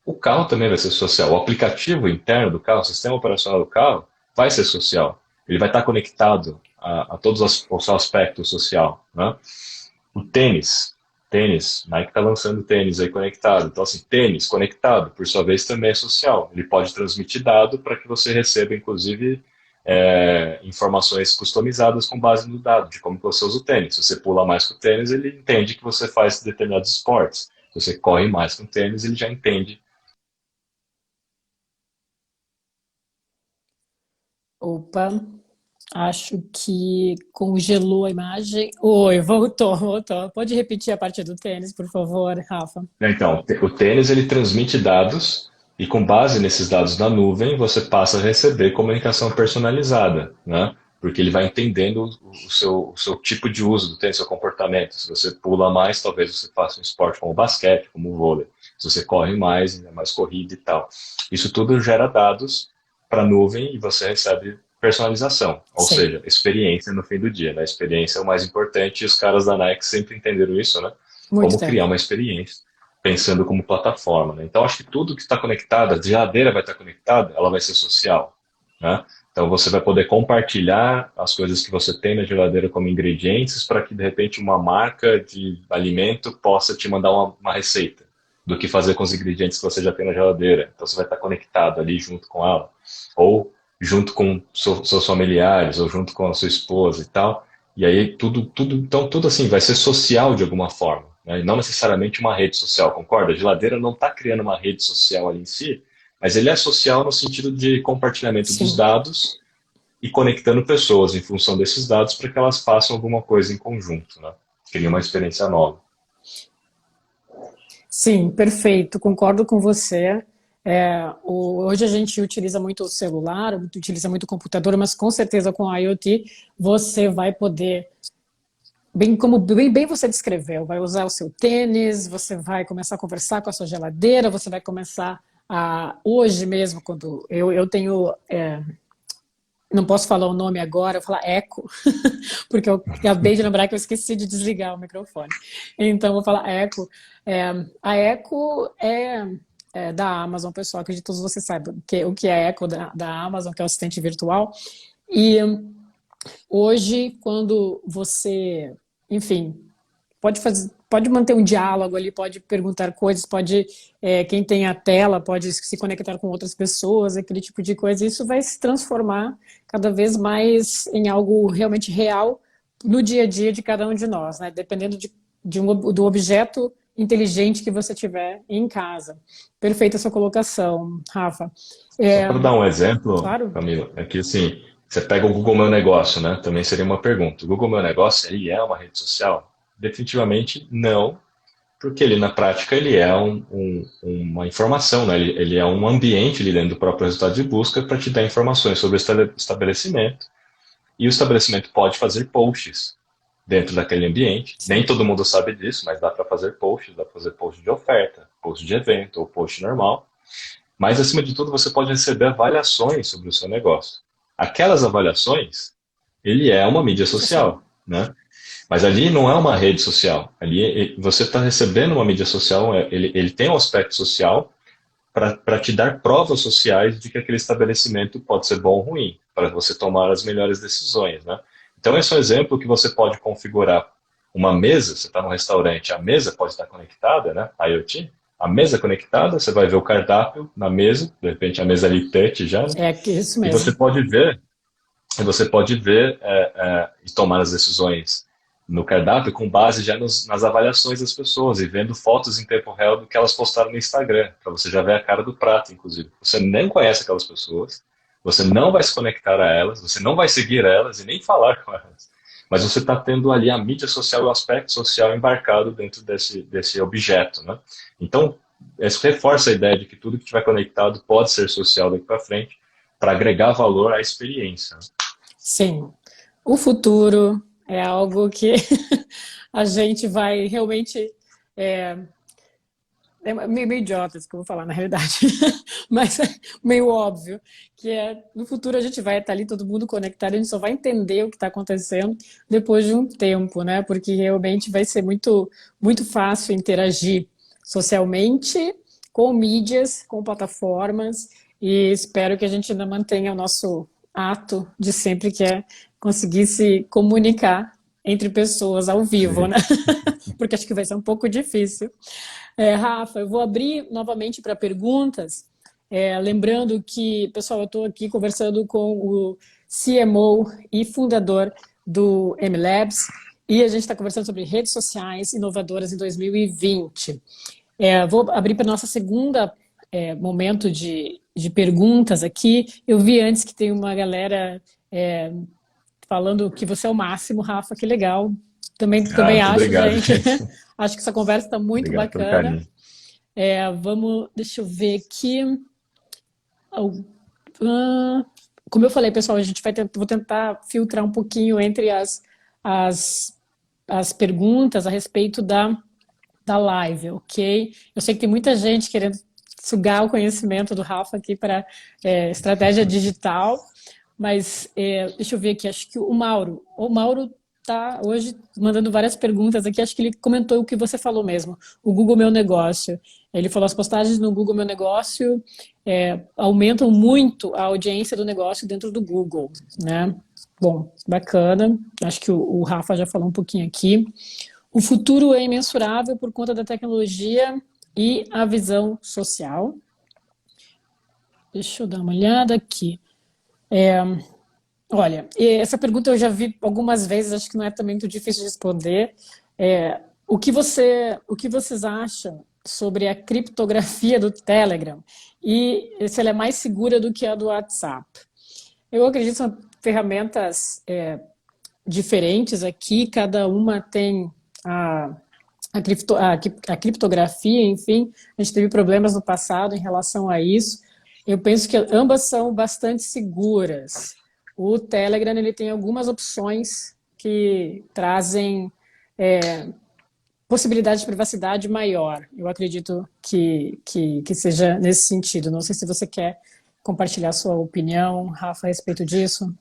o carro também vai ser social. O aplicativo interno do carro, o sistema operacional do carro, vai ser social. Ele vai estar conectado a todos o seu aspecto social. Né? O tênis, Nike está lançando tênis aí conectado. Então, assim, tênis conectado, por sua vez, também é social. Ele pode transmitir dado para que você receba, inclusive, informações customizadas com base no dado, de como que você usa o tênis. Se você pula mais com o tênis, ele entende que você faz determinados esportes. Se você corre mais com o tênis, ele já entende. Opa, acho que congelou a imagem. Oi, voltou, voltou. Pode repetir a parte do tênis, por favor, Rafa? Então, o tênis ele transmite dados e com base nesses dados da nuvem você passa a receber comunicação personalizada, né? Porque ele vai entendendo o seu tipo de uso do tênis, seu comportamento. Se você pula mais, talvez você faça um esporte como basquete, como vôlei. Se você corre mais, é mais corrida e tal. Isso tudo gera dados para a nuvem e você recebe personalização, ou Sim, seja, experiência no fim do dia, né? A experiência é o mais importante e os caras da Nike sempre entenderam isso, né? muito Como tempo. criar uma experiência pensando como plataforma. Né? Então, acho que tudo que está conectado, a geladeira vai estar conectada, ela vai ser social. Né? Então, você vai poder compartilhar as coisas que você tem na geladeira como ingredientes para que, de repente, uma marca de alimento possa te mandar uma receita do que fazer com os ingredientes que você já tem na geladeira. Então, você vai estar conectado ali junto com ela. Ou junto com seus familiares, ou junto com a sua esposa e tal. E aí então tudo assim vai ser social de alguma forma, né? E não necessariamente uma rede social, concorda? A geladeira não está criando uma rede social ali em si, mas ele é social no sentido de compartilhamento dos Sim. dados e conectando pessoas em função desses dados para que elas façam alguma coisa em conjunto, né? Cria uma experiência nova. Sim, perfeito, concordo com você. Hoje a gente utiliza muito o celular, utiliza muito o computador, mas com certeza com a IoT você vai poder, bem como bem você descreveu, vai usar o seu tênis, você vai começar a conversar com a sua geladeira, você vai começar a, hoje mesmo, quando eu tenho, não posso falar o nome agora, eu vou falar Echo, porque eu acabei de lembrar que eu esqueci de desligar o microfone. Então, eu vou falar Echo. A Echo é da Amazon, pessoal. Acredito que todos vocês saibam o que é Echo da Amazon, que é o assistente virtual. E hoje, quando você, enfim, pode manter um diálogo ali, pode perguntar coisas, quem tem a tela pode se conectar com outras pessoas, aquele tipo de coisa. Isso vai se transformar cada vez mais em algo realmente real no dia a dia de cada um de nós, né? Dependendo do objeto inteligente que você tiver em casa. Perfeita a sua colocação, Rafa. Só É, para dar um exemplo, claro. Camila, é que assim, você pega o Google Meu Negócio, né? Também seria uma pergunta. O Google Meu Negócio, ele é uma rede social? Definitivamente não, porque ele, na prática, ele é uma informação, né? Ele é um ambiente ali dentro do próprio resultado de busca para te dar informações sobre o estabelecimento. E o estabelecimento pode fazer posts dentro daquele ambiente. Nem Sim, todo mundo sabe disso, mas dá para fazer posts, dá para fazer post de oferta, post de evento ou post normal. Mas, acima de tudo, você pode receber avaliações sobre o seu negócio. Aquelas avaliações, ele é uma mídia social. social, né? Mas ali não é uma rede social. Ali você está recebendo uma mídia social, ele tem um aspecto social para te dar provas sociais de que aquele estabelecimento pode ser bom ou ruim, para você tomar as melhores decisões, né? Então, esse é um exemplo que você pode configurar uma mesa, você está no restaurante, a mesa pode estar conectada, né? IoT, a mesa conectada, você vai ver o cardápio na mesa, de repente a mesa ali touch já, né? É isso E mesmo. você pode ver e tomar as decisões no cardápio com base já nas avaliações das pessoas e vendo fotos em tempo real do que elas postaram no Instagram, para você já ver a cara do prato, inclusive. Você nem conhece aquelas pessoas, você não vai se conectar a elas, você não vai seguir elas e nem falar com elas. Mas você está tendo ali a mídia social e o aspecto social embarcado dentro desse objeto, né? Então, isso reforça a ideia de que tudo que estiver conectado pode ser social daqui para frente, para agregar valor à experiência. Sim. O futuro é algo que a gente vai realmente. É, meio idiota isso que eu vou falar, na realidade, mas é meio óbvio, que no futuro a gente vai estar ali, todo mundo conectado, a gente só vai entender o que está acontecendo depois de um tempo, né? Porque realmente vai ser muito fácil interagir socialmente, com mídias, com plataformas, e espero que a gente ainda mantenha o nosso ato de sempre, que é conseguir se comunicar entre pessoas ao vivo, Sim. né? Porque acho que vai ser um pouco difícil. Rafa, eu vou abrir novamente para perguntas, lembrando que, pessoal, eu estou aqui conversando com o CMO e fundador do MLabs, e a gente está conversando sobre redes sociais inovadoras em 2020. Vou abrir para a nossa segunda momento de perguntas aqui. Eu vi antes que tem uma galera falando que você é o máximo, Rafa, que legal. Também Muito acho, obrigado, gente. gente. Acho que essa conversa está muito Obrigado pelo bacana. carinho. Deixa eu ver aqui. Como eu falei, pessoal, a gente vou tentar filtrar um pouquinho entre as, as perguntas a respeito da live, ok? Eu sei que tem muita gente querendo sugar o conhecimento do Rafa aqui para estratégia digital, mas deixa eu ver aqui, acho que o Mauro tá hoje mandando várias perguntas aqui, acho que ele comentou o que você falou mesmo, o Google Meu Negócio. Ele falou as postagens no Google Meu Negócio aumentam muito a audiência do negócio dentro do Google, né? Bom, bacana. Acho que o Rafa já falou um pouquinho aqui. O futuro é imensurável por conta da tecnologia e a visão social. Deixa eu dar uma olhada aqui. Olha, essa pergunta eu já vi algumas vezes, acho que não é também muito difícil de responder. O que vocês acham sobre a criptografia do Telegram e se ela é mais segura do que a do WhatsApp? Eu acredito que são ferramentas diferentes aqui, cada uma tem a criptografia, enfim, a gente teve problemas no passado em relação a isso. Eu penso que ambas são bastante seguras. O Telegram ele tem algumas opções que trazem possibilidade de privacidade maior. Eu acredito que seja nesse sentido. Não sei se você quer compartilhar sua opinião, Rafa, a respeito disso.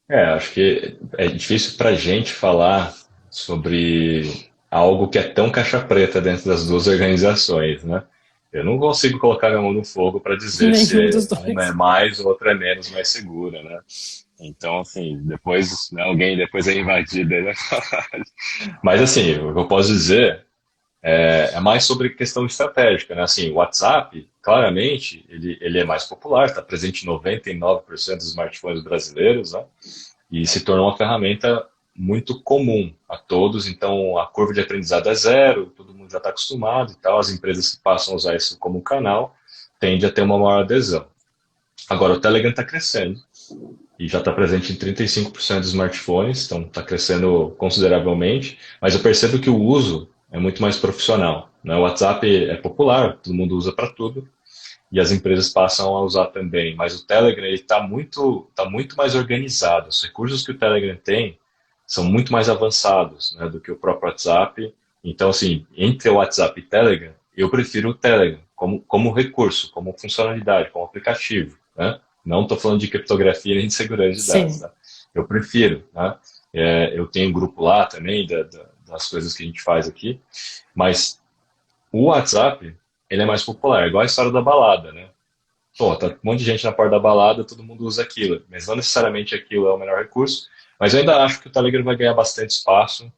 Acho que é difícil para a gente falar sobre algo que é tão caixa preta dentro das duas organizações, né? Eu não consigo colocar minha mão no fogo para dizer Nenhum dos se uma é dois. mais ou outra é menos mais segura, né? Então, assim, depois né, alguém depois é invadido aí, né? Mas, assim, o que eu posso dizer é mais sobre questão estratégica, né? Assim, o WhatsApp, claramente, ele é mais popular, está presente em 99% dos smartphones brasileiros, né? E se tornou uma ferramenta muito comum a todos, então a curva de aprendizado é zero, todo mundo já está acostumado e tal, as empresas que passam a usar isso como canal tendem a ter uma maior adesão. Agora, o Telegram está crescendo e já está presente em 35% dos smartphones, então está crescendo consideravelmente, mas eu percebo que o uso é muito mais profissional, né? O WhatsApp é popular, todo mundo usa para tudo, e as empresas passam a usar também. Mas o Telegram tá muito mais organizado. Os recursos que o Telegram tem são muito mais avançados, né, do que o próprio WhatsApp. Então, assim, entre o WhatsApp e o Telegram, eu prefiro o Telegram como recurso, como funcionalidade, como aplicativo. Né? Não estou falando de criptografia nem de segurança de dados. Sim, Tá? Eu prefiro. Né? Eu tenho um grupo lá também das coisas que a gente faz aqui, mas o WhatsApp, ele é mais popular, igual a história da balada, né? Pô, tá um monte de gente na porta da balada, todo mundo usa aquilo, mas não necessariamente aquilo é o melhor recurso. Mas eu ainda acho que o Telegram vai ganhar bastante espaço.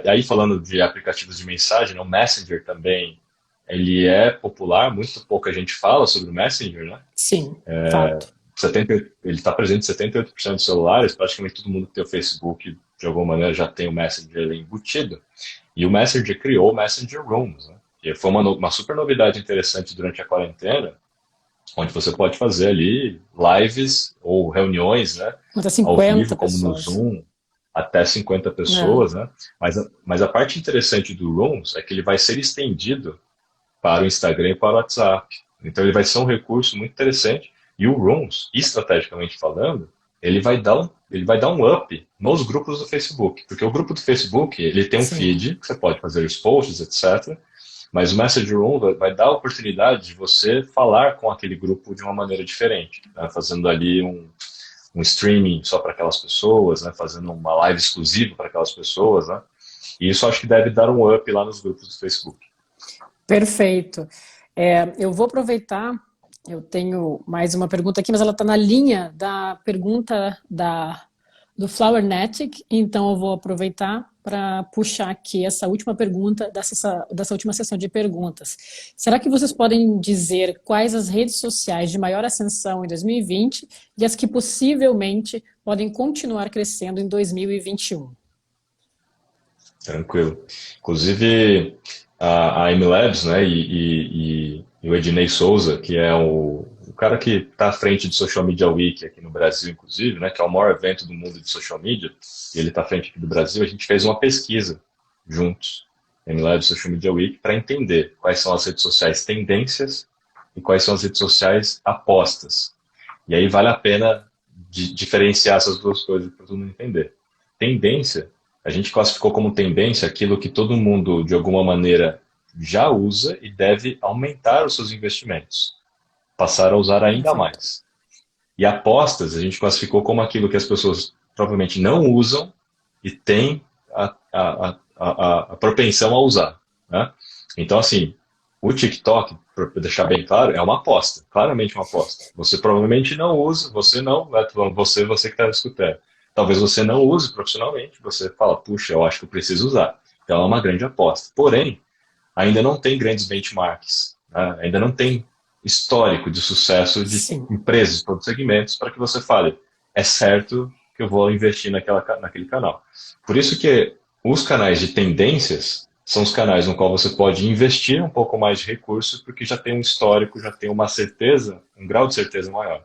Aí falando de aplicativos de mensagem, né, o Messenger também, ele é popular, muito pouca gente fala sobre o Messenger, né? sim, fato. 70, ele está presente em 78% dos celulares, praticamente todo mundo que tem o Facebook, de alguma maneira, já tem o Messenger ali embutido. E o Messenger criou o Messenger Rooms, né? Que foi uma super novidade interessante durante a quarentena, onde você pode fazer ali lives ou reuniões, né, Até ao vivo, 50 como no pessoas. Zoom, até 50 Né? pessoas, né? Mas a parte interessante do Rooms é que ele vai ser estendido para o Instagram e para o WhatsApp. Então ele vai ser um recurso muito interessante. E o Rooms, estrategicamente falando, ele vai dar um up nos grupos do Facebook. Porque o grupo do Facebook, ele tem um Sim. feed, que você pode fazer os posts, etc. Mas o Message Room vai dar a oportunidade de você falar com aquele grupo de uma maneira diferente, né? Fazendo ali um streaming só para aquelas pessoas, né? Fazendo uma live exclusiva para aquelas pessoas, né? E isso acho que deve dar um up lá nos grupos do Facebook. Perfeito. Eu vou aproveitar, eu tenho mais uma pergunta aqui, mas ela está na linha da pergunta do Flowernetic, então eu vou aproveitar para puxar aqui essa última pergunta dessa última sessão de perguntas. Será que vocês podem dizer quais as redes sociais de maior ascensão em 2020 e as que possivelmente podem continuar crescendo em 2021? Tranquilo. Inclusive, a MLabs, né, e o Ednei Souza, que é o cara que está à frente de Social Media Week aqui no Brasil, inclusive, né, que é o maior evento do mundo de social media, e ele está à frente aqui do Brasil, a gente fez uma pesquisa juntos, MLabs Social Media Week, para entender quais são as redes sociais tendências e quais são as redes sociais apostas. E aí vale a pena diferenciar essas duas coisas para todo mundo entender. Tendência, a gente classificou como tendência aquilo que todo mundo, de alguma maneira, já usa e deve aumentar os seus investimentos, passar a usar ainda Perfeito. mais. E apostas, a gente classificou como aquilo que as pessoas provavelmente não usam e têm a propensão a usar. Né? Então, assim, o TikTok, para deixar bem claro, é uma aposta, claramente uma aposta. Você provavelmente não usa, você não, né, você que está escutando. Talvez você não use profissionalmente, você fala, puxa, eu acho que eu preciso usar. Então é uma grande aposta. Porém, ainda não tem grandes benchmarks, né? Ainda não tem histórico de sucesso de Sim. empresas de todos os segmentos para que você fale, é certo que eu vou investir naquele canal. Por isso que os canais de tendências são os canais no qual você pode investir um pouco mais de recursos, porque já tem um histórico, já tem uma certeza, um grau de certeza maior.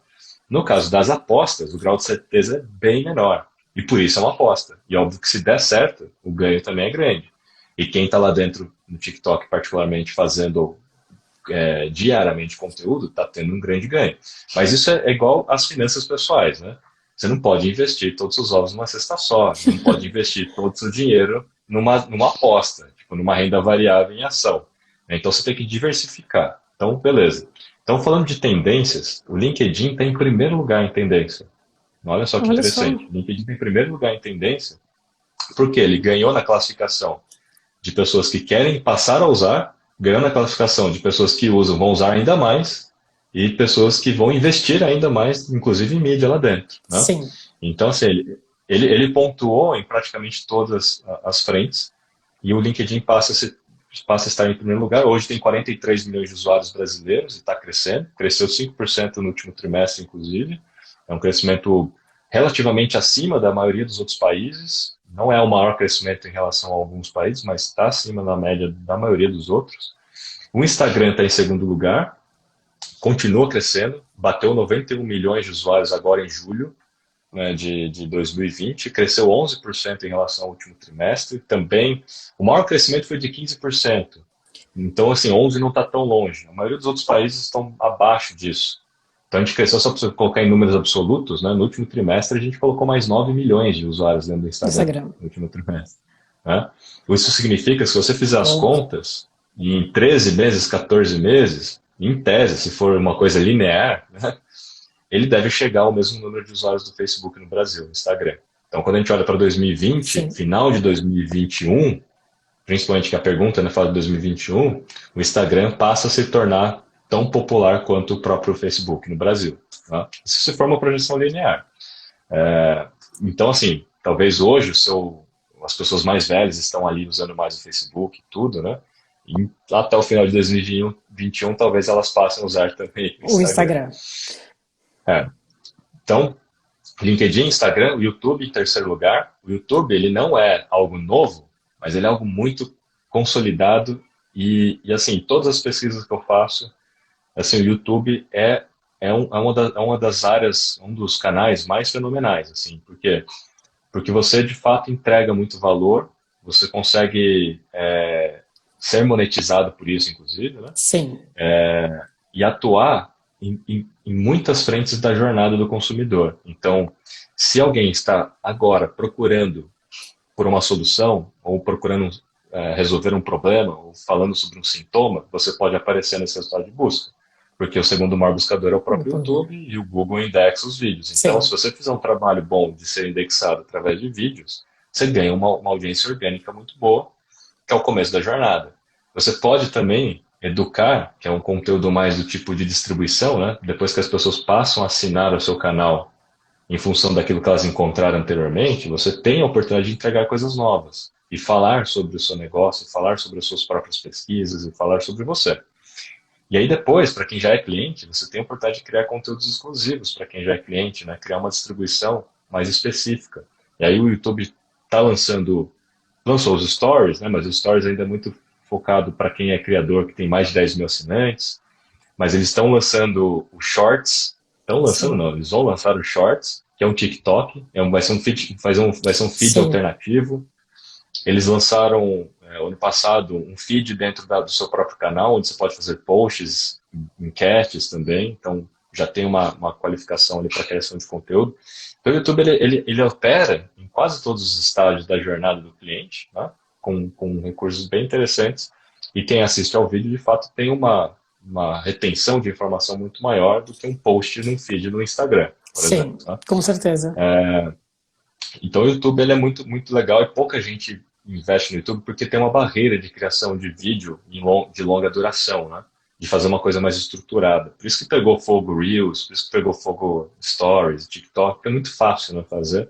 No caso das apostas, o grau de certeza é bem menor. E por isso é uma aposta. E óbvio que se der certo, o ganho também é grande. E quem está lá dentro, no TikTok particularmente, fazendo diariamente conteúdo, está tendo um grande ganho. Mas isso é igual às finanças pessoais, né? Você não pode investir todos os ovos numa cesta só, não pode investir todo o seu dinheiro numa aposta, tipo numa renda variável em ação. Então você tem que diversificar. Então, beleza. Então, falando de tendências, o LinkedIn está em primeiro lugar em tendência. Olha só que Olha só. interessante. O LinkedIn está em primeiro lugar em tendência, porque ele ganhou na classificação de pessoas que querem passar a usar, ganhando a classificação de pessoas que usam, vão usar ainda mais, e pessoas que vão investir ainda mais, inclusive em mídia lá dentro. Né? Sim. Então, assim, ele pontuou em praticamente todas as frentes, e o LinkedIn passa a estar em primeiro lugar. Hoje tem 43 milhões de usuários brasileiros e está crescendo, cresceu 5% no último trimestre, inclusive. É um crescimento relativamente acima da maioria dos outros países. Não é o maior crescimento em relação a alguns países, mas está acima da média da maioria dos outros. O Instagram está em segundo lugar, continua crescendo, bateu 91 milhões de usuários agora em julho, né, de 2020, cresceu 11% em relação ao último trimestre. Também, o maior crescimento foi de 15%. Então, assim, 11 não está tão longe. A maioria dos outros países estão abaixo disso. Então, a gente cresceu, só para você colocar em números absolutos, né, no último trimestre a gente colocou mais 9 milhões de usuários dentro do Instagram, Instagram. no último trimestre. Né? Isso significa que se você fizer as Oh, contas, em 13 meses, 14 meses, em tese, se for uma coisa linear, né, ele deve chegar ao mesmo número de usuários do Facebook no Brasil, no Instagram. Então, quando a gente olha para 2020, sim. final de 2021, principalmente que a pergunta né, fala de 2021, o Instagram passa a se tornar tão popular quanto o próprio Facebook no Brasil. Tá? Isso se for uma projeção linear. Então, assim, talvez hoje as pessoas mais velhas estão ali usando mais o Facebook e tudo, né? E até o final de 2021, talvez elas passem a usar também o O Instagram. Instagram. É. Então, LinkedIn, Instagram, o YouTube em terceiro lugar. O YouTube, ele não é algo novo, mas ele é algo muito consolidado e assim, todas as pesquisas que eu faço, assim, o YouTube é uma das áreas, um dos canais mais fenomenais, assim, porque você de fato entrega muito valor, você consegue ser monetizado por isso, inclusive, né? Sim. E atuar em muitas frentes da jornada do consumidor. Então, se alguém está agora procurando por uma solução, ou procurando resolver um problema, ou falando sobre um sintoma, você pode aparecer nesse resultado de busca. Porque o segundo maior buscador é o próprio YouTube e o Google indexa os vídeos. Então, se Sim. você fizer um trabalho bom de ser indexado através de vídeos, você ganha uma audiência orgânica muito boa, que é o começo da jornada. Você pode também educar, que é um conteúdo mais do tipo de distribuição, né? Depois que as pessoas passam a assinar o seu canal em função daquilo que elas encontraram anteriormente, você tem a oportunidade de entregar coisas novas e falar sobre o seu negócio, falar sobre as suas próprias pesquisas e falar sobre você. E aí depois, para quem já é cliente, você tem a oportunidade de criar conteúdos exclusivos para quem já é cliente, né? Criar uma distribuição mais específica. E aí o YouTube está lançou os stories, né? Mas os stories ainda é muito focado para quem é criador, que tem mais de 10 mil assinantes, mas eles estão lançando o Shorts, estão lançando Sim. não, eles vão lançar o Shorts, que é um TikTok, vai ser um feed, vai ser um feed Sim. alternativo. Eles lançaram ano passado um feed dentro do seu próprio canal, onde você pode fazer posts, enquetes também, então já tem uma qualificação ali para criação de conteúdo. Então o YouTube ele opera em quase todos os estágios da jornada do cliente, né? com recursos bem interessantes, e quem assiste ao vídeo de fato tem uma retenção de informação muito maior do que um post num feed no Instagram, por exemplo. Sim. Tá? Com certeza. Então o YouTube ele é muito, muito legal e pouca gente investe no YouTube porque tem uma barreira de criação de vídeo de longa duração, né? De fazer uma coisa mais estruturada. Por isso que pegou fogo Reels, por isso que pegou fogo Stories, TikTok, porque é muito fácil né, fazer, não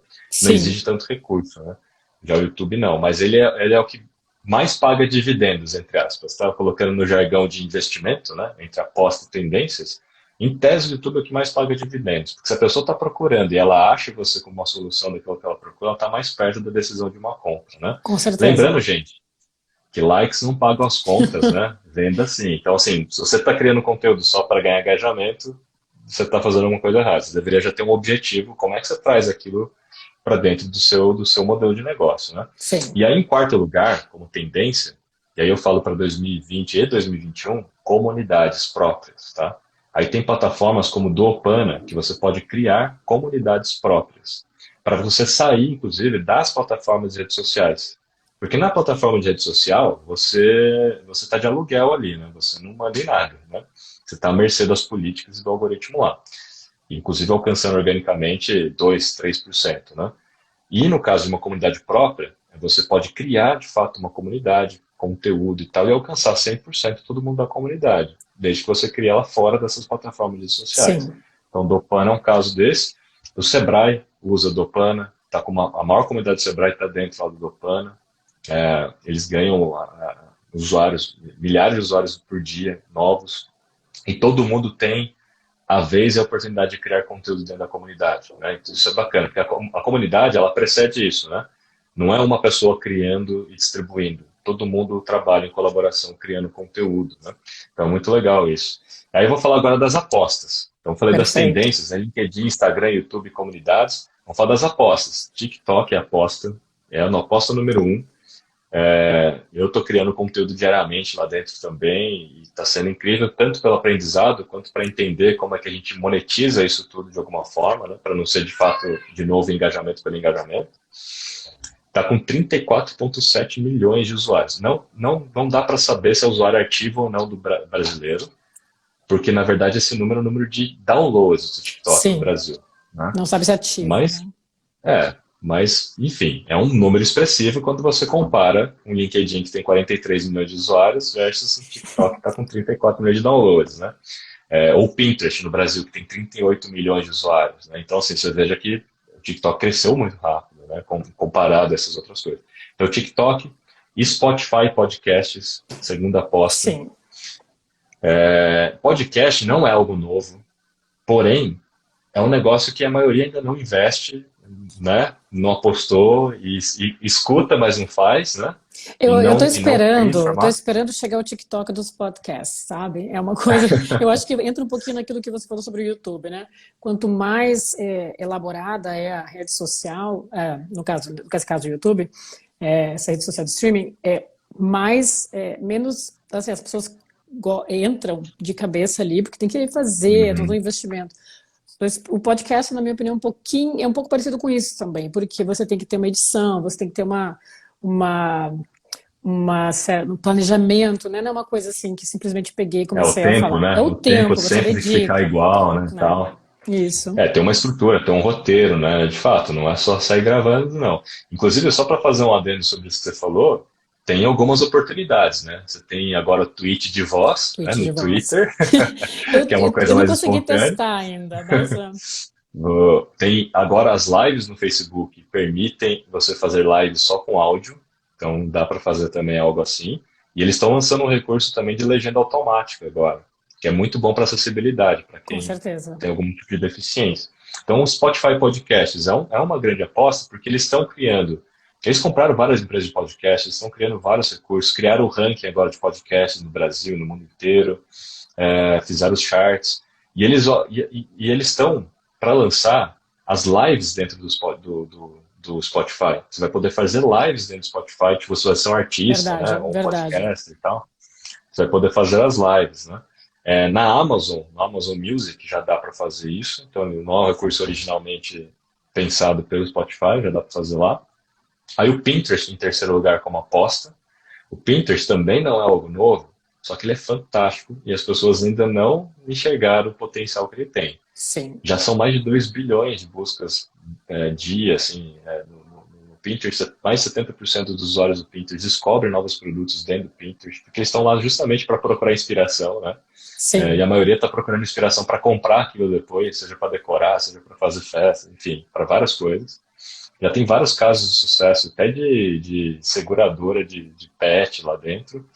Sim. exige tanto recurso, né? Já o YouTube não, mas ele é o que mais paga dividendos, entre aspas. Estava colocando no jargão de investimento, né? Entre aposta e tendências, em tese, o YouTube é o que mais paga dividendos. Porque se a pessoa está procurando e ela acha você como uma solução daquilo que ela procura, ela está mais perto da decisão de uma compra, né? Com certeza. Lembrando, gente, que likes não pagam as contas, né? Venda sim. Então, assim, se você está criando conteúdo só para ganhar engajamento, você está fazendo alguma coisa errada. Você deveria já ter um objetivo. Como é que você traz aquilo para dentro do seu modelo de negócio, né? Sim. E aí, em quarto lugar, como tendência, e aí eu falo para 2020 e 2021, comunidades próprias, tá? Aí tem plataformas como o Duopana, que você pode criar comunidades próprias, para você sair, inclusive, das plataformas de redes sociais. Porque na plataforma de rede social, você está de aluguel ali, né? Você não manda em nada, né? Você está à mercê das políticas e do algoritmo lá. Inclusive alcançando organicamente 2, 3%, né? E no caso de uma comunidade própria, você pode criar de fato uma comunidade, conteúdo e tal, e alcançar 100% todo mundo da comunidade, desde que você crie ela fora dessas plataformas de redes sociais. Sim. Então, Dopana é um caso desse. O Sebrae usa Dopana, tá com a maior comunidade do Sebrae está dentro lá do Dopana. Eles ganham usuários, milhares de usuários por dia novos, e todo mundo tem a vez e a oportunidade de criar conteúdo dentro da comunidade, né? Então, isso é bacana, porque a comunidade, ela precede isso, né? Não é uma pessoa criando e distribuindo. Todo mundo trabalha em colaboração, criando conteúdo, né? Então, é muito legal isso. Aí eu vou falar agora das apostas. Então, eu falei das Perfeito. tendências, né? LinkedIn, Instagram, YouTube, comunidades. Vamos falar das apostas. TikTok é a aposta, é a aposta número um. Eu estou criando conteúdo diariamente lá dentro também e está sendo incrível, tanto pelo aprendizado quanto para entender como é que a gente monetiza isso tudo de alguma forma, né, para não ser de fato, de novo, engajamento pelo engajamento. Está com 34,7 milhões de usuários. Não dá para saber se é usuário ativo ou não do brasileiro, porque na verdade esse número é o número de downloads do TikTok no Sim. Brasil, né? Não sabe se é ativo, Mas né? mas, enfim, é um número expressivo quando você compara um LinkedIn que tem 43 milhões de usuários versus um TikTok que está com 34 milhões de downloads, né? Ou Pinterest no Brasil, que tem 38 milhões de usuários, né? Então, assim, você veja que o TikTok cresceu muito rápido, né? Comparado a essas outras coisas. Então, TikTok e Spotify Podcasts, segunda aposta. Sim. Podcast não é algo novo, porém, é um negócio que a maioria ainda não investe, né? Não apostou e escuta, mas não faz, né? Eu E não cria tô formato. esperando chegar o TikTok dos podcasts, sabe? É uma coisa, eu acho que entra um pouquinho naquilo que você falou sobre o YouTube, né? Quanto mais elaborada é a rede social, no caso do YouTube, essa rede social de streaming, menos, assim, as pessoas entram de cabeça ali, porque tem que fazer todo o Uhum. investimento. O podcast, na minha opinião, é um pouco parecido com isso também, porque você tem que ter uma edição, você tem que ter uma, um planejamento, né? Não é uma coisa assim que simplesmente peguei e É o comecei a tempo, falar. É né? o O tempo tempo, você sempre tem que ficar dedica, igual, né? né? Tal. Isso. Tem uma estrutura, tem um roteiro, né? De fato, não é só sair gravando, não. Inclusive, só para fazer um adendo sobre isso que você falou, tem algumas oportunidades, né? Você tem agora o tweet de voz, né, Tweet no de voz. Twitter, que é uma Eu coisa não mais consegui espontânea. testar ainda, mas Tem agora as lives no Facebook permitem você fazer lives só com áudio, então dá para fazer também algo assim. E eles estão lançando um recurso também de legenda automática agora, que é muito bom para acessibilidade, para com quem certeza. tem algum tipo de deficiência. Então, o Spotify Podcasts é uma grande aposta, porque eles estão criando. Eles compraram várias empresas de podcasts, estão criando vários recursos, criaram o ranking agora de podcasts no Brasil, no mundo inteiro, fizeram os charts. E eles estão para lançar as lives dentro do Spotify. Você vai poder fazer lives dentro do Spotify, tipo, se você é um artista, Verdade, né, ou um verdade. podcaster e tal, você vai poder fazer as lives, né? Na Amazon, no Amazon Music já dá para fazer isso, então não é um recurso originalmente pensado pelo Spotify, já dá para fazer lá. Aí o Pinterest em terceiro lugar como aposta. O Pinterest também não é algo novo, só que ele é fantástico e as pessoas ainda não enxergaram o potencial que ele tem. Sim. Já são mais de 2 bilhões de buscas dia, assim, no Pinterest. Mais de 70% dos usuários do Pinterest descobrem novos produtos dentro do Pinterest, porque eles estão lá justamente para procurar inspiração, né? E Sim. a maioria está procurando inspiração para comprar aquilo depois, seja para decorar, seja para fazer festa, enfim, para várias coisas. Já tem vários casos de sucesso, até de seguradora de pet lá dentro.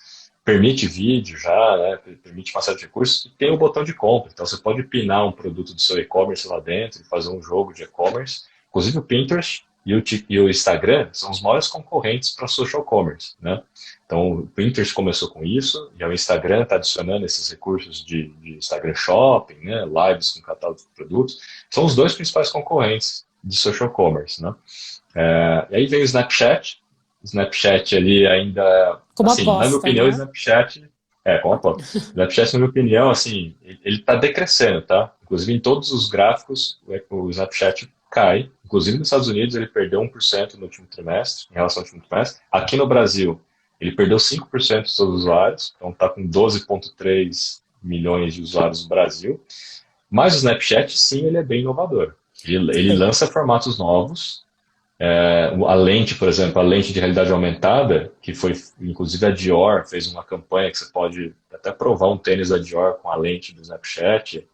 Permite vídeo já, né? Permite uma série de recursos e tem o botão de compra. Então você pode pinar um produto do seu e-commerce lá dentro e fazer um jogo de e-commerce. Inclusive o Pinterest e o Instagram são os maiores concorrentes para social commerce, né? Então o Pinterest começou com isso e o Instagram está adicionando esses recursos de Instagram Shopping, né? Lives com catálogo de produtos. São os dois principais concorrentes. de social commerce, né? E aí vem o Snapchat. O Snapchat ali ainda, Como assim, na minha aposta, opinião, o né? Snapchat, como a foto. O Snapchat, na minha opinião, assim, ele está decrescendo, tá? Inclusive em todos os gráficos, o Snapchat cai. Inclusive nos Estados Unidos ele perdeu 1% no último trimestre, em relação ao último trimestre. Aqui no Brasil, ele perdeu 5% de todos os usuários, então está com 12,3 milhões de usuários no Brasil. Mas o Snapchat, sim, ele é bem inovador. Ele Sim. lança formatos novos. A lente, por exemplo, a lente de realidade aumentada, que foi, inclusive a Dior fez uma campanha que você pode até provar um tênis da Dior com a lente do Snapchat.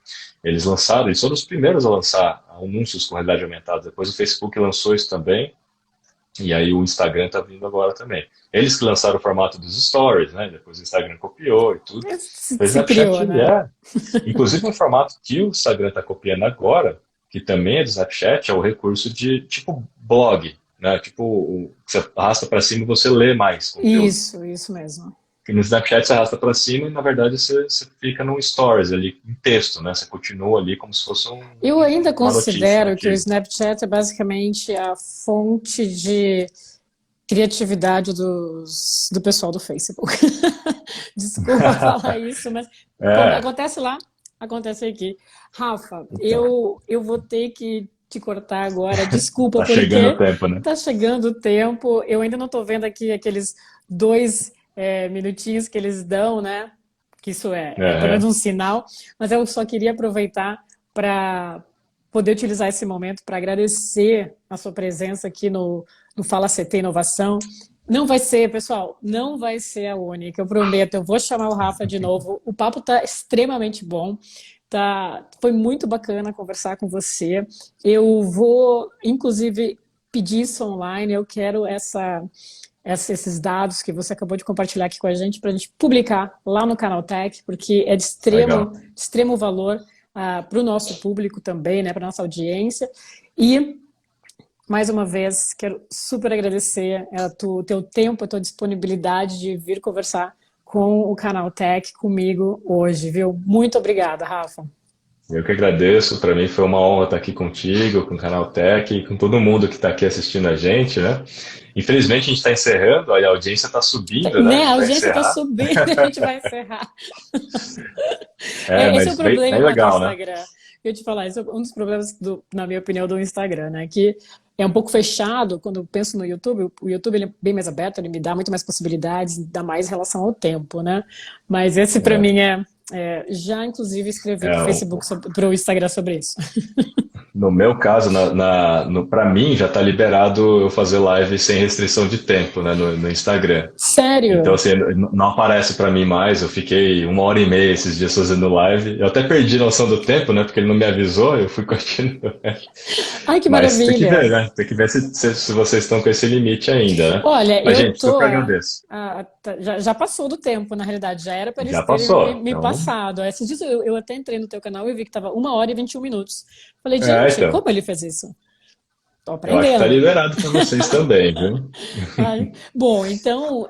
Eles foram os primeiros a lançar anúncios com realidade aumentada. Depois o Facebook lançou isso também. E aí o Instagram está vindo agora também. Eles que lançaram o formato dos stories, né? Depois o Instagram copiou e tudo. O Se criou, Snapchat, ele né? é. Inclusive um formato que o Instagram está copiando agora, que também é do Snapchat, é o recurso de tipo blog, né? Tipo, você arrasta para cima e você lê mais conteúdo. Isso mesmo. E no Snapchat você arrasta para cima e na verdade você fica num stories ali, em texto, né? Você continua ali como se fosse Eu ainda uma notícia, um considero que o artigo. Snapchat é basicamente a fonte de criatividade do pessoal do Facebook. Desculpa falar isso, mas É, acontece lá, acontece aqui. Rafa, então, eu vou ter que te cortar agora. Desculpa, tá chegando o porque tempo, né? tá chegando o tempo. Eu ainda não tô vendo aqui aqueles dois minutinhos que eles dão, né? Que isso é pelo menos Aham. um sinal. Mas eu só queria aproveitar para poder utilizar esse momento para agradecer a sua presença aqui no Fala CT Inovação. Não vai ser, pessoal, não vai ser a única, eu prometo. Eu vou chamar o Rafa de novo. O papo está extremamente bom. Tá, foi muito bacana conversar com você. Eu vou, inclusive, pedir isso online. Eu quero esses dados que você acabou de compartilhar aqui com a gente para a gente publicar lá no Canaltech, porque é de Legal. extremo valor para o nosso público também, né, para a nossa audiência. E mais uma vez, quero super agradecer o teu tempo, a tua disponibilidade de vir conversar com o Canaltech comigo hoje, viu? Muito obrigada, Rafa. Eu que agradeço, para mim foi uma honra estar aqui contigo, com o Canal Tech e com todo mundo que está aqui assistindo a gente, né? Infelizmente a gente está encerrando, aí a audiência está subindo, né? A Né? A gente vai audiência está encerrar. subindo, a gente vai encerrar. É, Esse é o mas bem, bem problema do legal, né? Instagram. Eu te falar, esse é um dos problemas, na minha opinião, do Instagram, né? Que é um pouco fechado quando eu penso no YouTube. O YouTube ele é bem mais aberto, ele me dá muito mais possibilidades, dá mais relação ao tempo, né? Mas esse para mim já inclusive escrevi É, para o Facebook, para o Instagram sobre isso. no meu caso, para mim já está liberado eu fazer live sem restrição de tempo, né, no Instagram. Então, Sério? assim, não aparece para mim mais. Eu fiquei 1 hora e meia esses dias fazendo live. Eu até perdi a noção do tempo, né? Porque ele não me avisou, eu fui continuando. Ai, que Mas tem que maravilha! ver, né? Tem que ver se vocês estão com esse limite ainda, né? Olha, Mas, eu gente, tô. super agradeço. Já passou do tempo, na realidade, já era para eles Já terem passou. me Então, passado. Esses dias eu até entrei no teu canal e vi que tava 1 hora e 21 minutos. Falei, gente, então. como ele fez isso? Tô Eu acho que tá aprendendo. liberado para vocês também, viu? Ai, bom, então,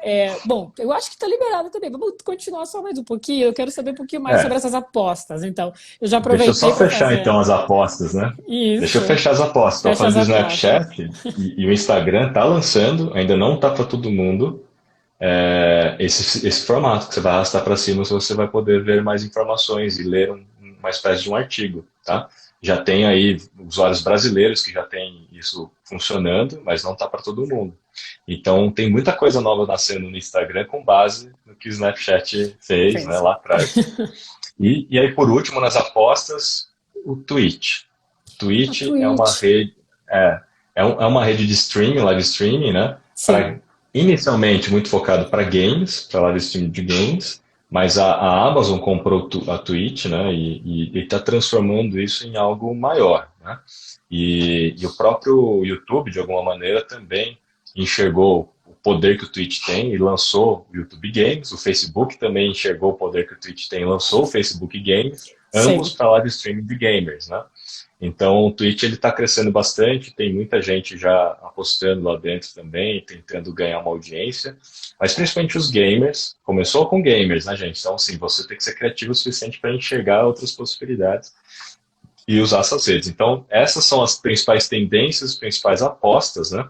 eu acho que está liberado também. Vamos continuar só mais um pouquinho. Eu quero saber um pouquinho mais sobre É. essas apostas. Então, eu já Deixa eu aproveitei só para fechar fazer então as apostas, né? Deixa eu isso. fechar as apostas. Então, Fecha falando as do apostas. Snapchat e o Instagram tá lançando, ainda não tá para todo mundo, esse formato que você vai arrastar para cima, você vai poder ver mais informações e ler uma espécie de um artigo, tá? Já tem aí usuários brasileiros que já têm isso funcionando, mas não tá para todo mundo. Então, tem muita coisa nova nascendo no Instagram com base no que o Snapchat fez, né, Fez. lá atrás. E aí, por último, nas apostas, o Twitch. A Twitch é uma Twitch. rede, é uma rede de streaming, live streaming, né? Sim, Inicialmente muito focado para games, para live streaming de games, mas a Amazon comprou a Twitch, né? E está transformando isso em algo maior, né? E o próprio YouTube, de alguma maneira, também enxergou o poder que o Twitch tem e lançou o YouTube Games. O Facebook também enxergou o poder que o Twitch tem e lançou o Facebook Games, ambos sim. para live streaming de gamers, né? Então, o Twitch ele está crescendo bastante, tem muita gente já apostando lá dentro também, tentando ganhar uma audiência, mas principalmente os gamers. Começou com gamers, né, gente? Então, assim, você tem que ser criativo o suficiente para enxergar outras possibilidades. e usar essas redes. Então, essas são as principais tendências, as principais apostas, né?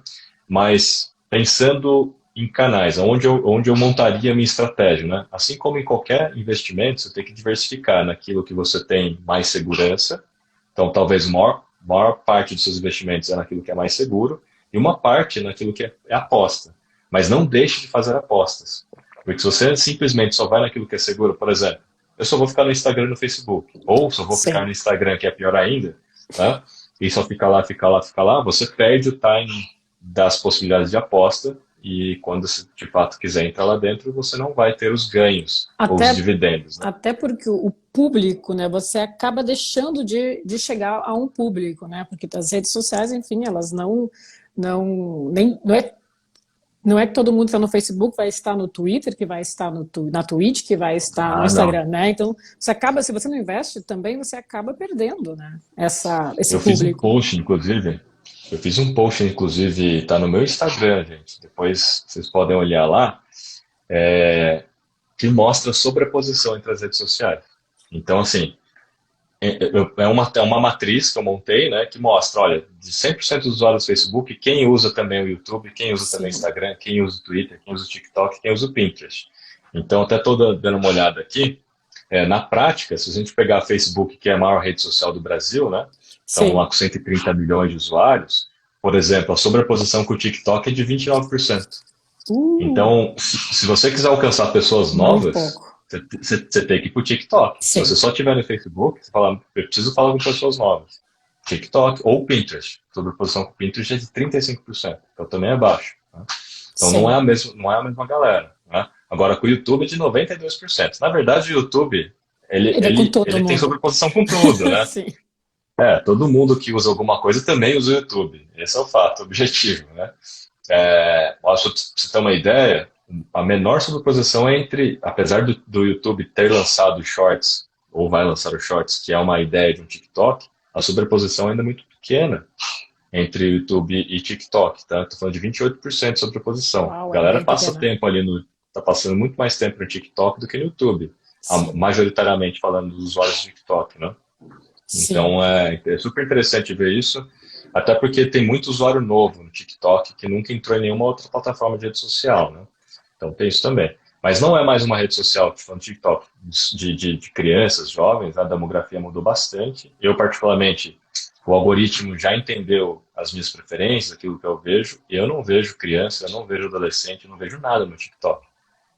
Mas pensando em canais, onde eu montaria a minha estratégia, né? Assim como em qualquer investimento, você tem que diversificar naquilo que você tem mais segurança. Então, talvez maior parte dos seus investimentos é naquilo que é mais seguro e uma parte naquilo que é aposta. Mas não deixe de fazer apostas. Porque se você simplesmente só vai naquilo que é seguro, por exemplo, eu só vou ficar no Instagram e no Facebook, ou só vou ficar Sim. no Instagram, que é pior ainda, tá? E só ficar lá, ficar lá, ficar lá, você perde o time das possibilidades de aposta e quando você de fato quiser entrar lá dentro, você não vai ter os ganhos ou os Até, dividendos, né? até porque o público, né, você acaba deixando de chegar a um público, né, porque as redes sociais, enfim, elas não é que todo mundo que está no Facebook vai estar no Twitter, que vai estar na Twitch, que vai estar no Ah, não. Instagram, né? Então, você acaba, se você não investe também, você acaba perdendo, né? Esse Eu fiz um público. post, inclusive, tá no meu Instagram, gente. Depois vocês podem olhar lá, que mostra a sobreposição entre as redes sociais. Então, assim, é uma matriz que eu montei, né, que mostra, olha, de 100% dos usuários do Facebook, quem usa também o YouTube, quem usa também o Sim. Instagram, quem usa o Twitter, quem usa o TikTok, quem usa o Pinterest. Então, até estou dando uma olhada aqui. Na prática, se a gente pegar a Facebook, que é a maior rede social do Brasil, né, estamos lá Sim. com 130 milhões de usuários, por exemplo, a sobreposição com o TikTok é de 29%. Uh, Então, se você quiser alcançar pessoas muito novas, pouco. você tem que ir para o TikTok. Se você Sim. só tiver no Facebook, você fala, eu preciso falar com pessoas novas. TikTok ou Pinterest. Sobreposição com o Pinterest é de 35%, então também é baixo. Né? Então Sim. não é a mesma galera. Né? Agora com o YouTube é de 92%. Na verdade, o YouTube Ele é com todo ele tem mundo. sobreposição com tudo, né? Sim. Todo mundo que usa alguma coisa também usa o YouTube. Esse é o fato, o objetivo, né? Só para você ter uma ideia, a menor sobreposição é entre, apesar do YouTube ter lançado os Shorts, ou vai lançar os Shorts, que é uma ideia de um TikTok, a sobreposição ainda é muito pequena entre YouTube e TikTok, tá? Estou falando de 28% de sobreposição. A Uau, é galera bem passa pequena. tempo ali tá passando muito mais tempo no TikTok do que no YouTube, Sim. majoritariamente falando dos usuários do TikTok, né? Sim. Então é super interessante ver isso, até porque tem muito usuário novo no TikTok que nunca entrou em nenhuma outra plataforma de rede social, né? Então tem isso também. Mas não é mais uma rede social, falando TikTok, de crianças, jovens, a demografia mudou bastante. Eu, particularmente, o algoritmo já entendeu as minhas preferências, aquilo que eu vejo, e eu não vejo criança, eu não vejo adolescente, eu não vejo nada no TikTok.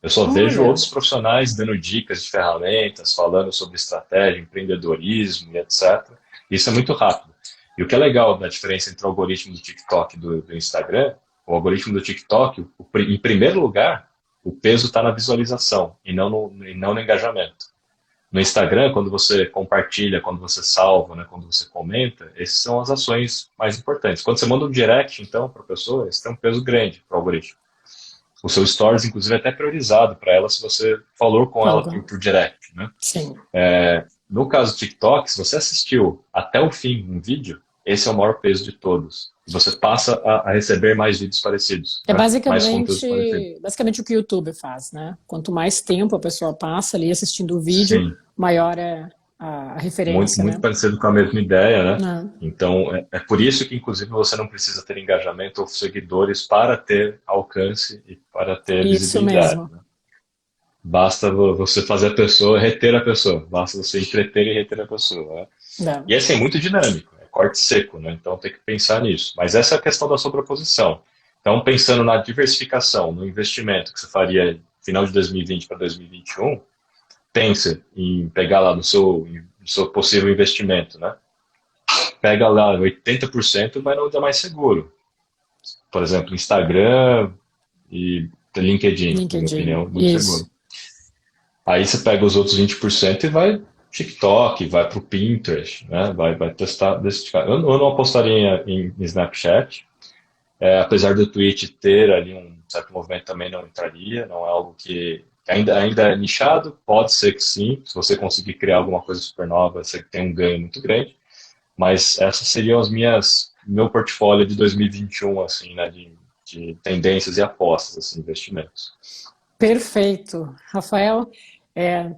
Eu só vejo Olha, outros profissionais dando dicas de ferramentas, falando sobre estratégia, empreendedorismo e etc. Isso é muito rápido. E o que é legal da diferença entre o algoritmo do TikTok e do Instagram, o algoritmo do TikTok, em primeiro lugar, o peso está na visualização e não no engajamento. No Instagram, quando você compartilha, quando você salva, né, quando você comenta, essas são as ações mais importantes. Quando você manda um direct, então, para a pessoa, isso tem um peso grande para o algoritmo. O seu stories, inclusive, é até priorizado para ela se você falou com ela algo. por direct, né? Sim. No caso do TikTok, se você assistiu até o fim um vídeo, esse é o maior peso de todos. Você passa a receber mais vídeos parecidos, É né? Mais conteúdos parecidos. basicamente o que o YouTube faz, né? Quanto mais tempo a pessoa passa ali assistindo o vídeo, Sim, maior é a referência, muito né? parecido com a mesma ideia, né? Ah, Então, é por isso que, inclusive, você não precisa ter engajamento ou seguidores para ter alcance e para ter isso visibilidade, mesmo. né? Basta você fazer a pessoa, reter a pessoa. Basta você entreter e reter a pessoa, né? Não. E assim, é muito dinâmico, é corte seco, né? Então tem que pensar nisso. Mas essa é a questão da sobreposição. Então, pensando na diversificação, no investimento que você faria final de 2020 para 2021, pense em pegar lá no seu possível investimento, né? Pega lá 80% vai onde é mais seguro. Por exemplo, Instagram e LinkedIn, na minha LinkedIn. opinião, muito seguro. Isso. Aí você pega os outros 20% e vai TikTok, vai para o Pinterest, né? Vai testar desse cara. Eu não apostaria em Snapchat, apesar do Twitch ter ali um certo movimento também não entraria, não é algo que ainda é nichado, pode ser que sim, se você conseguir criar alguma coisa super nova, você tem um ganho muito grande, mas essas seriam meu portfólio de 2021, assim, né, de tendências e apostas, assim, investimentos. Perfeito. Rafael, é,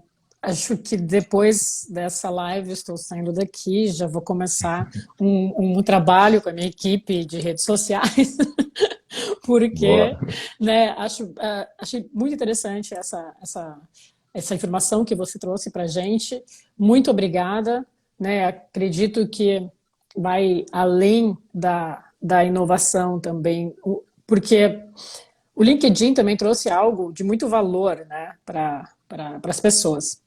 acho que depois dessa live estou saindo daqui, já vou começar um trabalho com a minha equipe de redes sociais, Boa. porque, né, achei muito interessante essa informação que você trouxe para a gente. Muito obrigada, né? Acredito que vai além da inovação também, porque o LinkedIn também trouxe algo de muito valor, né, para as pessoas.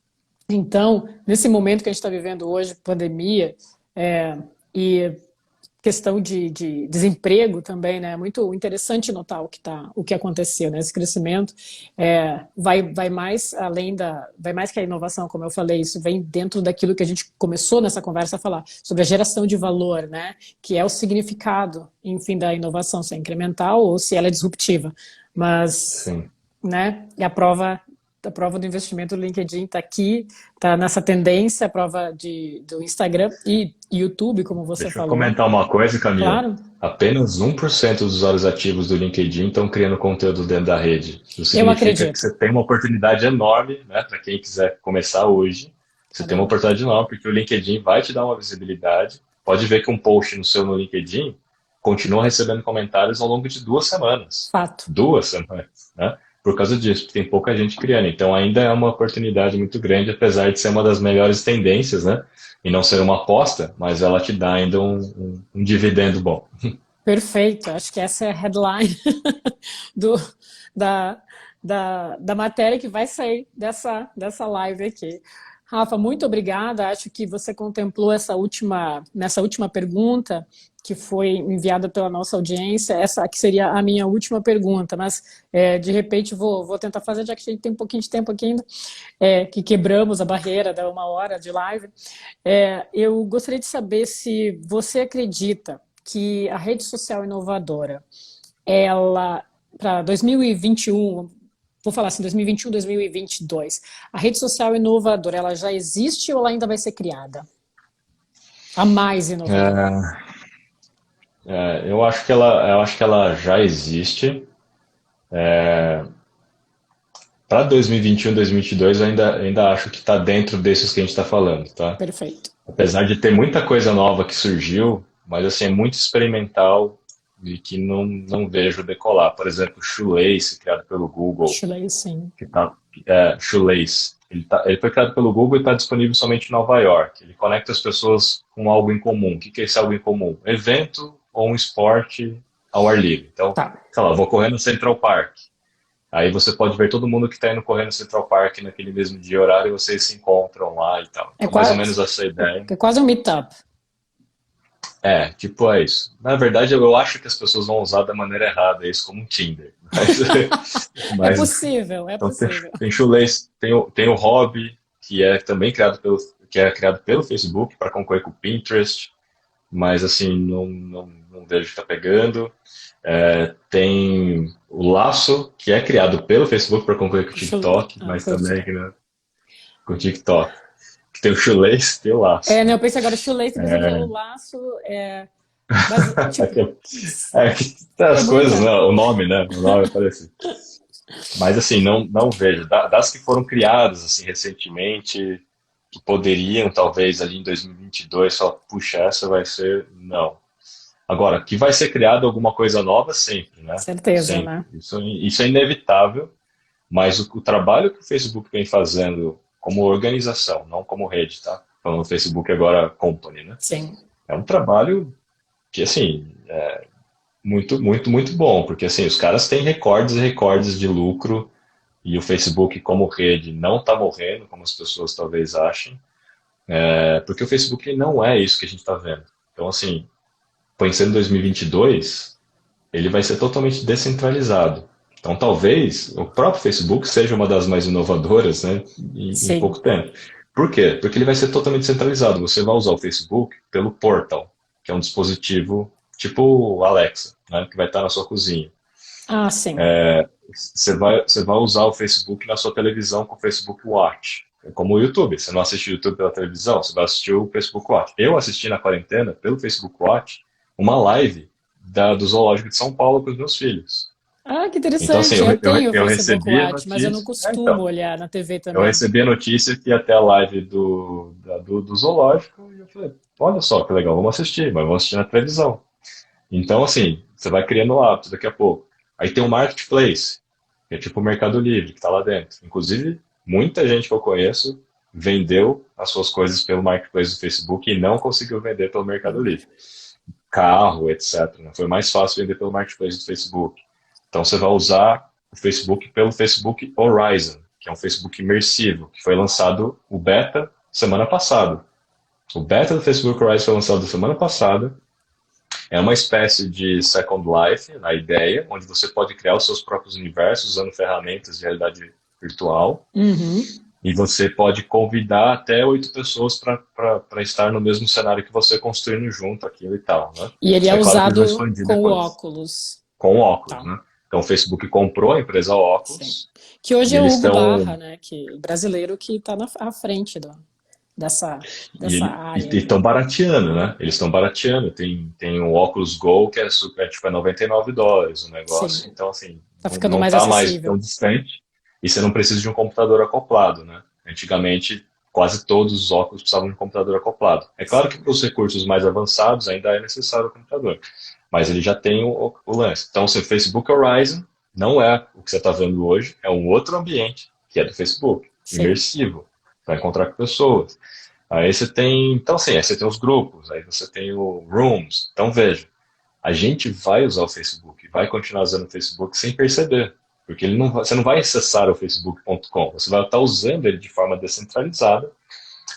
Então, nesse momento que a gente está vivendo hoje, pandemia, e questão de desemprego também, né? É muito interessante notar o que aconteceu, né? Esse crescimento vai mais além vai mais que a inovação, como eu falei, isso vem dentro daquilo que a gente começou nessa conversa a falar, sobre a geração de valor, né? Que é o significado, enfim, da inovação, se é incremental ou se ela é disruptiva. Mas, Sim. né? E a prova do investimento do LinkedIn está aqui, está nessa tendência, a prova do Instagram e YouTube, como você Deixa eu falou. comentar uma coisa, Camila. Claro, Apenas 1% dos usuários ativos do LinkedIn estão criando conteúdo dentro da rede. Isso eu significa que acredito. você tem uma oportunidade enorme, né, para quem quiser começar hoje. Você tem uma Caramba. oportunidade enorme, porque o LinkedIn vai te dar uma visibilidade. Pode ver que um post no LinkedIn continua recebendo comentários ao longo de 2 semanas. Fato. 2 semanas, né? Por causa disso, porque tem pouca gente criando. Então ainda é uma oportunidade muito grande, apesar de ser uma das melhores tendências, né? E não ser uma aposta, mas ela te dá ainda um dividendo bom. Perfeito. Acho que essa é a headline do, da, da matéria que vai sair dessa live aqui. Rafa, muito obrigada. Acho que você contemplou nessa última pergunta que foi enviada pela nossa audiência. Essa aqui seria a minha última pergunta, mas de repente vou tentar fazer, já que a gente tem um pouquinho de tempo aqui ainda, que quebramos a barreira da 1 hora de live. Eu gostaria de saber se você acredita que a rede social inovadora, ela, para 2021, vou falar assim, 2021, 2022, a rede social inovadora, ela já existe ou ela ainda vai ser criada? A mais inovadora. Eu acho que ela já existe. Para 2021, 2022, eu ainda acho que está dentro desses que a gente está falando, tá? Perfeito. Apesar de ter muita coisa nova que surgiu, mas assim, é muito experimental e que não vejo decolar. Por exemplo, Shoelace, criado pelo Google, Chulei, sim. que tá, Shoelace. Ele foi criado pelo Google e está disponível somente em Nova York. Ele conecta as pessoas com algo em comum. O que é esse algo em comum? Evento ou um esporte ao ar livre. Então, Tá. sei lá, vou correr no Central Park. Aí você pode ver todo mundo que está indo correr no Central Park naquele mesmo dia e horário e vocês se encontram lá e tal. É Então, mais ou quase, menos essa ideia. é quase um meetup. Tipo, é isso. Na verdade, eu acho que as pessoas vão usar da maneira errada isso como um Tinder. É Mas possível, é então possível. tem shoelace, tem o Hobby, que é também criado pelo Facebook para concorrer com o Pinterest, mas assim, não vejo que está pegando. Tem o Laço, que é criado pelo Facebook para concorrer com o TikTok, mas Pois também é. né, com o TikTok. Tem o Shoelace, tem o Laço. Não, eu pensei agora shoelace, pensei que o laço mas, tipo, Tem é as coisas, muita. né? O nome, né? O nome é parecido. Mas assim, não vejo. Das que foram criadas assim recentemente, que poderiam talvez ali em 2022 só puxa, essa vai ser, não. Agora, que vai ser criado alguma coisa nova sempre, né? Certeza, Sempre. né? Isso é inevitável, mas o trabalho que o Facebook vem fazendo como organização, não como rede, tá? Falando Facebook agora company, né? Sim. É um trabalho que assim, muito, muito, muito bom, porque assim, os caras têm recordes e recordes de lucro e o Facebook como rede não está morrendo, como as pessoas talvez achem, porque o Facebook ele não é isso que a gente está vendo. Então, assim, pensando em 2022, ele vai ser totalmente descentralizado. Então, talvez o próprio Facebook seja uma das mais inovadoras, né, em Sim. pouco tempo. Por quê? Porque ele vai ser totalmente centralizado. Você vai usar o Facebook pelo Portal, que é um dispositivo tipo o Alexa, né, que vai estar na sua cozinha. Ah, sim. Você vai usar o Facebook na sua televisão com o Facebook Watch. É como o YouTube. Você não assiste o YouTube pela televisão, você vai assistir o Facebook Watch. Eu assisti na quarentena, pelo Facebook Watch, uma live do Zoológico de São Paulo com os meus filhos. Ah, que Então, assim, interessante. Eu tenho o eu Facebook recebi a Watch, mas eu não notícia. costumo Então, olhar na TV eu também. recebi a notícia que ia ter a live do zoológico e eu falei, olha só que legal, vamos assistir, mas vamos assistir na televisão. Então, assim, você vai criando o hábito daqui a pouco. Aí tem o Marketplace, que é tipo o Mercado Livre, que está lá dentro. Inclusive, muita gente que eu conheço vendeu as suas coisas pelo Marketplace do Facebook e não conseguiu vender pelo Mercado Livre. Carro, etc. Né? Foi mais fácil vender pelo Marketplace do Facebook. Então, você vai usar o Facebook pelo Facebook Horizon, que é um Facebook imersivo, que foi lançado o beta semana passada. O beta do Facebook Horizon foi lançado semana passada. É uma espécie de Second Life, na ideia, onde você pode criar os seus próprios universos usando ferramentas de realidade virtual. Uhum. E você pode convidar até 8 pessoas para estar no mesmo cenário que você, construindo junto aquilo e tal, né? E ele é É claro que eles vão usado expandir com o depois, óculos. com o óculos, Tá. né? Então o Facebook comprou a empresa Sim. óculos Que hoje e é o eles Hugo estão Barra, né? Que brasileiro que está à frente dessa, dessa e área aí. estão barateando, né? Eles estão barateando. Tem o óculos Go que tipo, é US$ 99 o Sim, negócio. Então, assim, tá não, ficando não mais tá mais tão acessível. distante e você não precisa de um computador acoplado, né? Antigamente, quase todos os óculos precisavam de um computador acoplado. É claro que Sim. para os recursos mais avançados ainda é necessário o computador, mas ele já tem o lance. Então, o seu Facebook Horizon não é o que você está vendo hoje, é um outro ambiente que é do Facebook, Sim. imersivo, para encontrar com pessoas. Aí você tem, então assim, aí você tem os grupos, aí você tem o Rooms. Então veja, a gente vai usar o Facebook, vai continuar usando o Facebook sem perceber, porque ele não, você não vai acessar o facebook.com, você vai estar usando ele de forma descentralizada.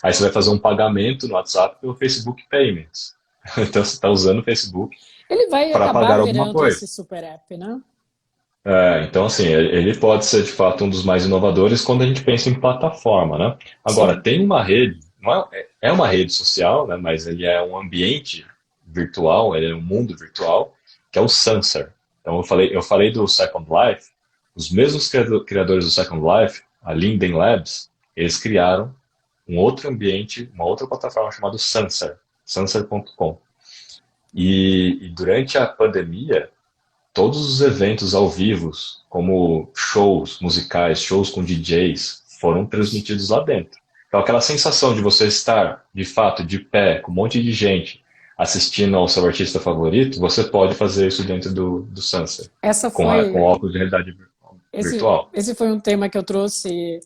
Aí você vai fazer um pagamento no WhatsApp pelo Facebook Payments. Então você está usando o Facebook Ele vai para acabar pagar alguma virando coisa. esse super app, né? Então, assim, ele pode ser de fato um dos mais inovadores quando a gente pensa em plataforma, né? Agora, Sim. tem uma rede, não é uma rede social, né? Mas ele é um ambiente virtual, ele é um mundo virtual, que é o Sansar. Então, eu falei do Second Life, os mesmos criadores do Second Life, a Linden Labs, eles criaram um outro ambiente, uma outra plataforma chamada Sansar, sansar.com. E durante a pandemia, todos os eventos ao vivo, como shows musicais, shows com DJs, foram transmitidos lá dentro. Então, aquela sensação de você estar, de fato, de pé, com um monte de gente, assistindo ao seu artista favorito, você pode fazer isso dentro do Sunset, Essa com foi. óculos de realidade virtual. Esse foi um tema que eu trouxe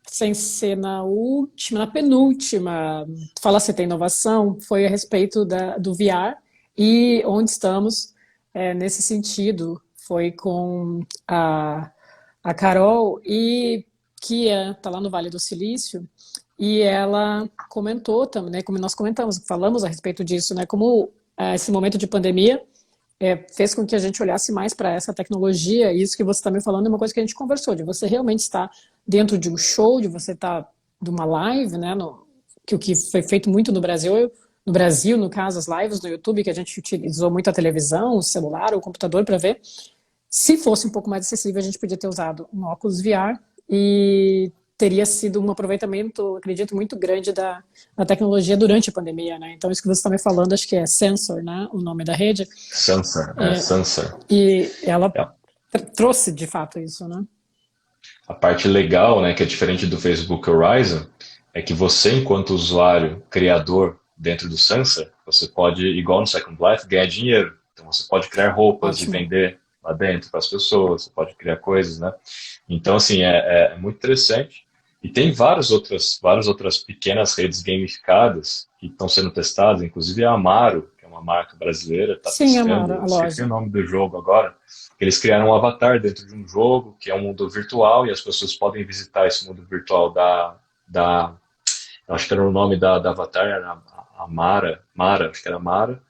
sem ser na última, na penúltima, fala se tem inovação, foi a respeito do VR e onde estamos nesse sentido. Foi com a Carol e Kia, está lá no Vale do Silício, e ela comentou também, né, como nós comentamos, falamos a respeito disso, né, como esse momento de pandemia fez com que a gente olhasse mais para essa tecnologia, e isso que você está me falando é uma coisa que a gente conversou, de você realmente estar dentro de um show, de você estar de uma live, né, que o que foi feito muito no Brasil, no caso, as lives no YouTube, que a gente utilizou muito a televisão, o celular, o computador para ver. Se fosse um pouco mais acessível, a gente podia ter usado um óculos VR e teria sido um aproveitamento, acredito, muito grande da tecnologia durante a pandemia, né? Então, isso que você está me falando, acho que é Sensor, né? O nome da rede. Sansar. E ela É. trouxe, de fato, isso, né? A parte legal, né, que é diferente do Facebook Horizon, é que você, enquanto usuário, criador dentro do Sansa, você pode, igual no Second Life, ganhar dinheiro. Então você pode criar roupas e Ótimo. vender lá dentro para as pessoas, você pode criar coisas, né? Então, assim, é muito interessante. E tem várias outras pequenas redes gamificadas que estão sendo testadas, inclusive a Amaro, que é uma marca brasileira, está Sim, Amara, testando, a esqueci o loja. nome do jogo agora, eles criaram um avatar dentro de um jogo, que é um mundo virtual, e as pessoas podem visitar esse mundo virtual acho que era o nome da avatar, era a Mara, acho que era Mara,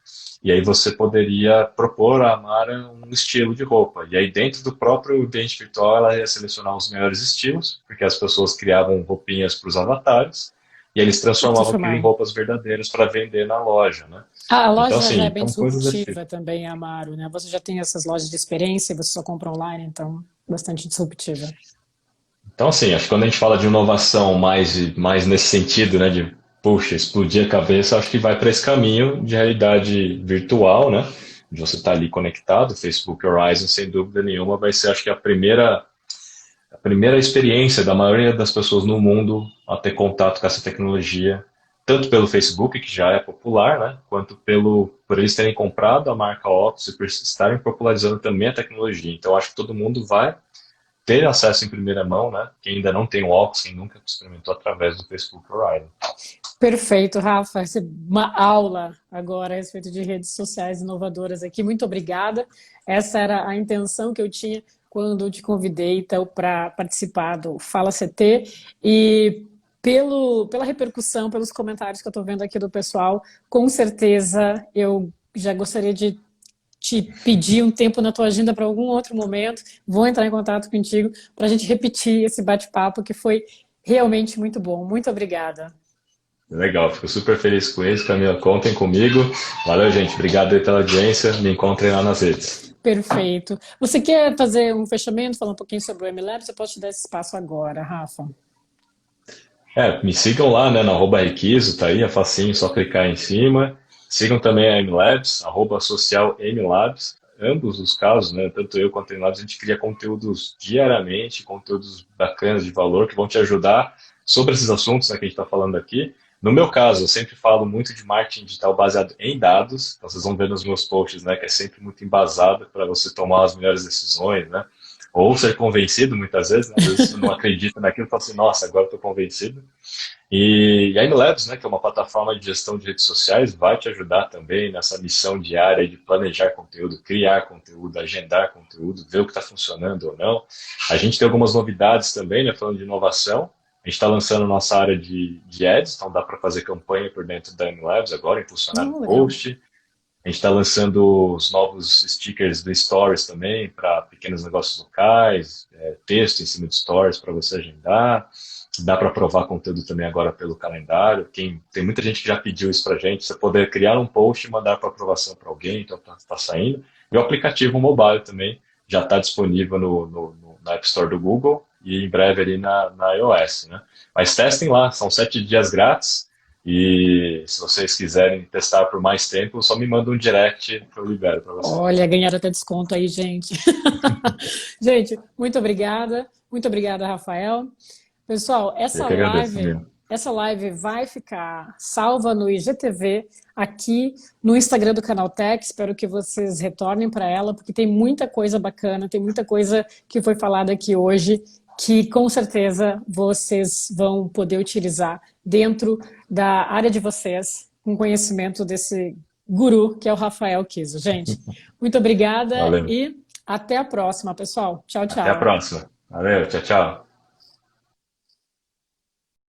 e aí você poderia propor a Mara um estilo de roupa, e aí dentro do próprio ambiente virtual ela ia selecionar os melhores estilos, porque as pessoas criavam roupinhas para os avatares, e eles E transformavam aquilo em transformaram. roupas verdadeiras para vender na loja, né? A Então, loja já é assim, bem são coisas desse. disruptiva também, a Amaro, né? Você já tem essas lojas de experiência e você só compra online, então bastante disruptiva. Então, assim, acho que quando a gente fala de inovação mais nesse sentido, né, de, puxa, explodir a cabeça, acho que vai para esse caminho de realidade virtual, né? de você estar ali conectado. O Facebook Horizon, sem dúvida nenhuma, vai ser, acho que, a primeira experiência da maioria das pessoas no mundo a ter contato com essa tecnologia, tanto pelo Facebook, que já é popular, né, quanto por eles terem comprado a marca Oculus e por estarem popularizando também a tecnologia. Então, acho que todo mundo vai ter acesso em primeira mão, né, quem ainda não tem o Oculus, quem nunca experimentou através do Facebook Horizon. Perfeito, Rafa. Essa é uma aula agora a respeito de redes sociais inovadoras aqui. Muito obrigada. Essa era a intenção que eu tinha quando eu te convidei então, para participar do Fala CT. E pela repercussão, pelos comentários que eu estou vendo aqui do pessoal, com certeza eu já gostaria de te pedir um tempo na tua agenda para algum outro momento. Vou entrar em contato contigo para a gente repetir esse bate-papo que foi realmente muito bom. Muito obrigada. Legal, fico super feliz com isso, Camila. Contem comigo. Valeu, gente. Obrigado aí pela audiência. Me encontrem lá nas redes. Perfeito. Você quer fazer um fechamento, falar um pouquinho sobre o MLabs? Eu posso te dar esse espaço agora, Rafa. Me sigam lá, né, no @Requiso, tá aí, é facinho, só clicar em cima. Sigam também a MLabs, @socialmlabs, ambos os casos, né, tanto eu quanto a MLabs, a gente cria conteúdos diariamente, conteúdos bacanas de valor que vão te ajudar sobre esses assuntos, né, que a gente está falando aqui. No meu caso, eu sempre falo muito de marketing digital baseado em dados, então vocês vão ver nos meus posts, né, que é sempre muito embasado para você tomar as melhores decisões, né, ou ser convencido muitas vezes, né? Às vezes você não acredita naquilo e fala assim, nossa, agora eu estou convencido. E a MLabs, né, que é uma plataforma de gestão de redes sociais, vai te ajudar também nessa missão diária de planejar conteúdo, criar conteúdo, agendar conteúdo, ver o que está funcionando ou não. A gente tem algumas novidades também, né, falando de inovação. A gente está lançando nossa área de ads, então dá para fazer campanha por dentro da MLabs agora, impulsionar no Legal. post. A gente está lançando os novos stickers do Stories também para pequenos negócios locais, texto em cima de Stories para você agendar. Dá para provar conteúdo também agora pelo calendário. Tem muita gente que já pediu isso para a gente, você poder criar um post e mandar para aprovação para alguém, então está saindo. E o aplicativo mobile também já está disponível na App Store do Google e em breve ali na iOS, né? Mas testem lá, são 7 dias grátis. E se vocês quiserem testar por mais tempo, só me manda um direct que eu libero para vocês. Olha, ganharam até desconto aí, gente. Gente, muito obrigada. Muito obrigada, Rafael. Pessoal, Eu que agradeço, amigo. essa live vai ficar salva no IGTV, aqui no Instagram do Canaltech. Espero que vocês retornem para ela, porque tem muita coisa bacana, tem muita coisa que foi falada aqui hoje, que com certeza vocês vão poder utilizar dentro da área de vocês, com conhecimento desse guru que é o Rafael Kiso. Gente, muito obrigada Valeu. e até a próxima, pessoal. Tchau, Até a tchau. próxima. Valeu, tchau, tchau.